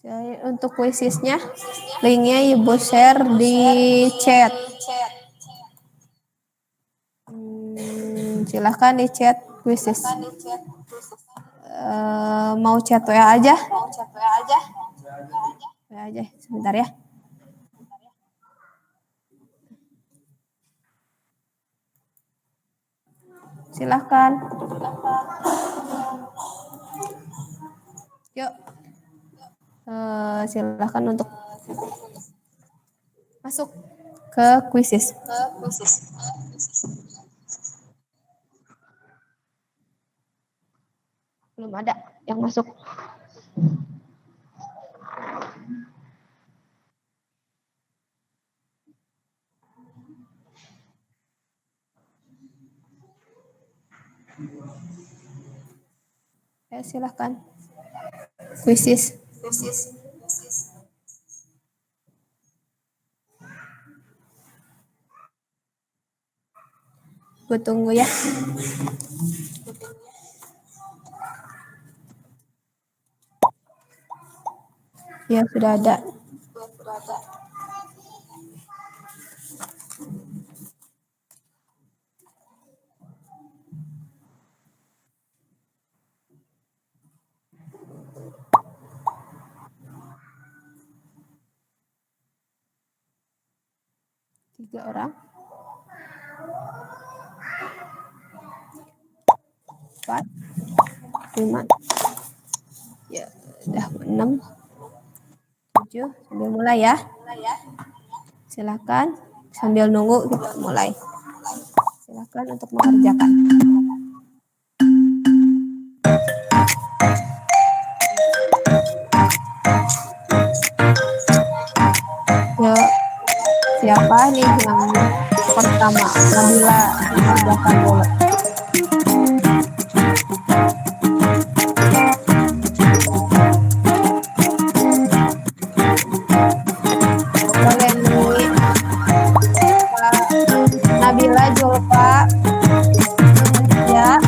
Jadi untuk kuisisnya, linknya Ibu share di chat. Silahkan di chat kuisis. Mau chat WA aja? WA aja, sebentar ya. Silahkan. Yuk. Silahkan untuk masuk ke kuisis. Belum ada yang masuk. Ya, silahkan. Kuisis. Gue tunggu ya. Ya, sudah ada. Tiga orang. 4, 5. Ya, udah 6. 7. Sambil mulai ya. Silakan sambil nunggu kita mulai. Silakan untuk mengerjakan. Ya, siapa nih yang pertama? Nabila mengerjakan dulu. Boleh nih, Nabila Julfa. Ya.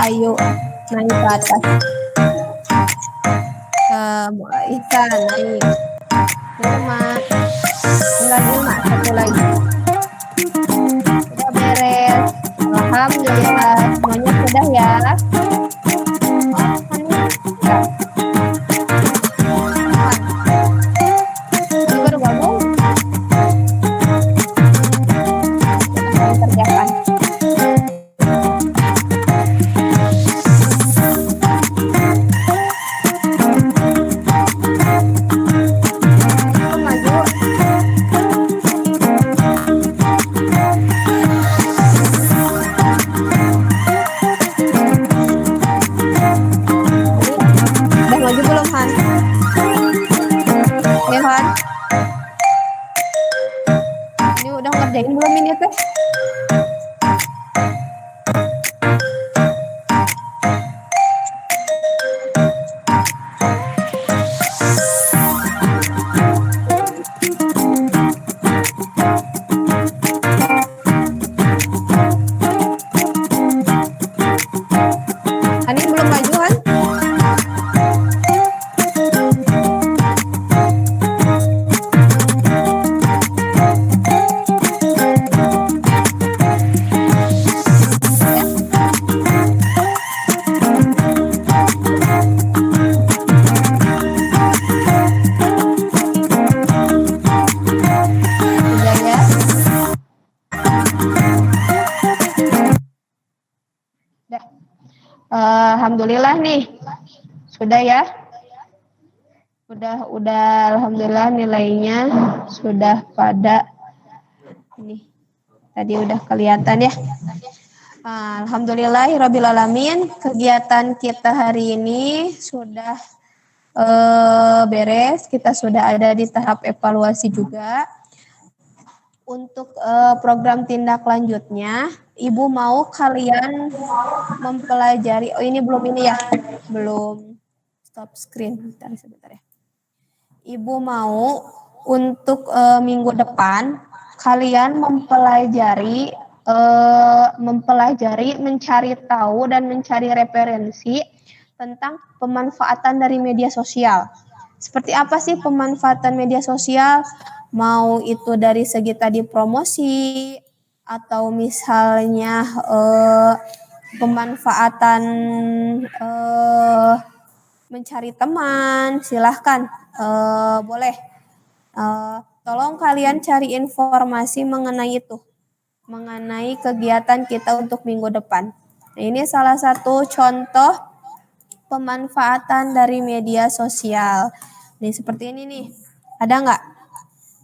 Ayo naik ke atas. Isa naik. Ilma. Tinggal Ilma satu lagi. Sudah beres. Alhamdulillah semuanya sudah ya. Ini baru gabung. Kita kerjakan. Ngerjain belum ini teh? Ani belum maju kan? Alhamdulillah nih. Sudah ya? Udah alhamdulillah nilainya sudah pada ini. Tadi udah kelihatan ya. Alhamdulillahirabbil alamin. Kegiatan kita hari ini sudah beres, kita sudah ada di tahap evaluasi juga. Untuk program tindak lanjutnya, Ibu mau kalian mempelajari, oh ini belum ini ya, belum stop screen, sebentar ya. Ibu mau untuk minggu depan kalian mempelajari mencari tahu dan mencari referensi tentang pemanfaatan dari media sosial. Seperti apa sih pemanfaatan media sosial? Mau itu dari segi tadi promosi atau misalnya pemanfaatan mencari teman, silahkan boleh. Tolong kalian cari informasi mengenai itu, mengenai kegiatan kita untuk minggu depan. Nah, ini salah satu contoh pemanfaatan dari media sosial. Nih seperti ini nih, ada nggak?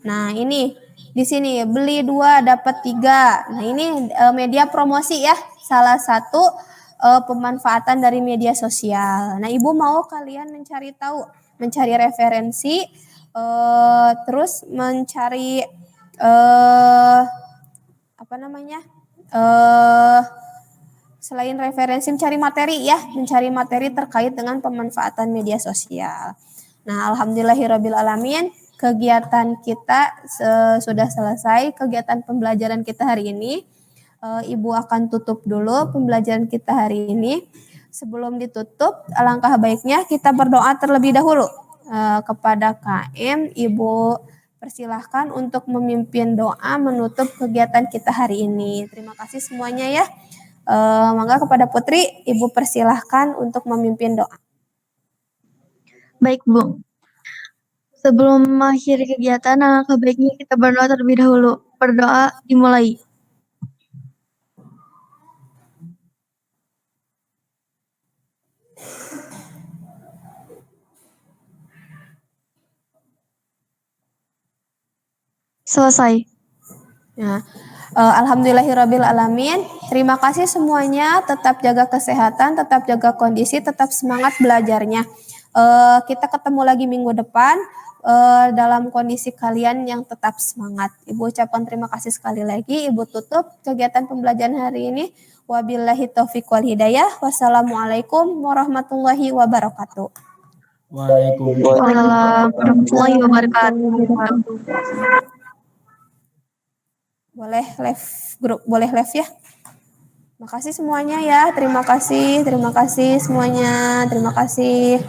Nah ini di sini beli 2 dapat 3. Nah ini media promosi ya, salah satu pemanfaatan dari media sosial. Nah Ibu mau kalian mencari tahu, mencari referensi, terus mencari selain referensi mencari materi ya, mencari materi terkait dengan pemanfaatan media sosial. Nah, alhamdulillahirrabbilalamin, kegiatan kita sudah selesai, kegiatan pembelajaran kita hari ini. Ibu akan tutup dulu pembelajaran kita hari ini. Sebelum ditutup, alangkah baiknya kita berdoa terlebih dahulu kepada KM. Ibu persilahkan untuk memimpin doa menutup kegiatan kita hari ini. Terima kasih semuanya ya. Mangga kepada Putri, Ibu persilahkan untuk memimpin doa. Baik, Bu. Sebelum mengakhiri kegiatan, alangkah baiknya kita berdoa terlebih dahulu. Berdoa dimulai. Selesai. Ya. Alhamdulillahirrabbilalamin. Terima kasih semuanya. Tetap jaga kesehatan, tetap jaga kondisi, tetap semangat belajarnya. Kita ketemu lagi minggu depan dalam kondisi kalian yang tetap semangat. Ibu ucapkan terima kasih sekali lagi. Ibu tutup kegiatan pembelajaran hari ini. Wabillahi taufiq wal hidayah. Wassalamualaikum warahmatullahi wabarakatuh. Waalaikumsalam warahmatullahi wabarakatuh. Boleh live grup, boleh live ya. Makasih semuanya ya. Terima kasih semuanya. Terima kasih.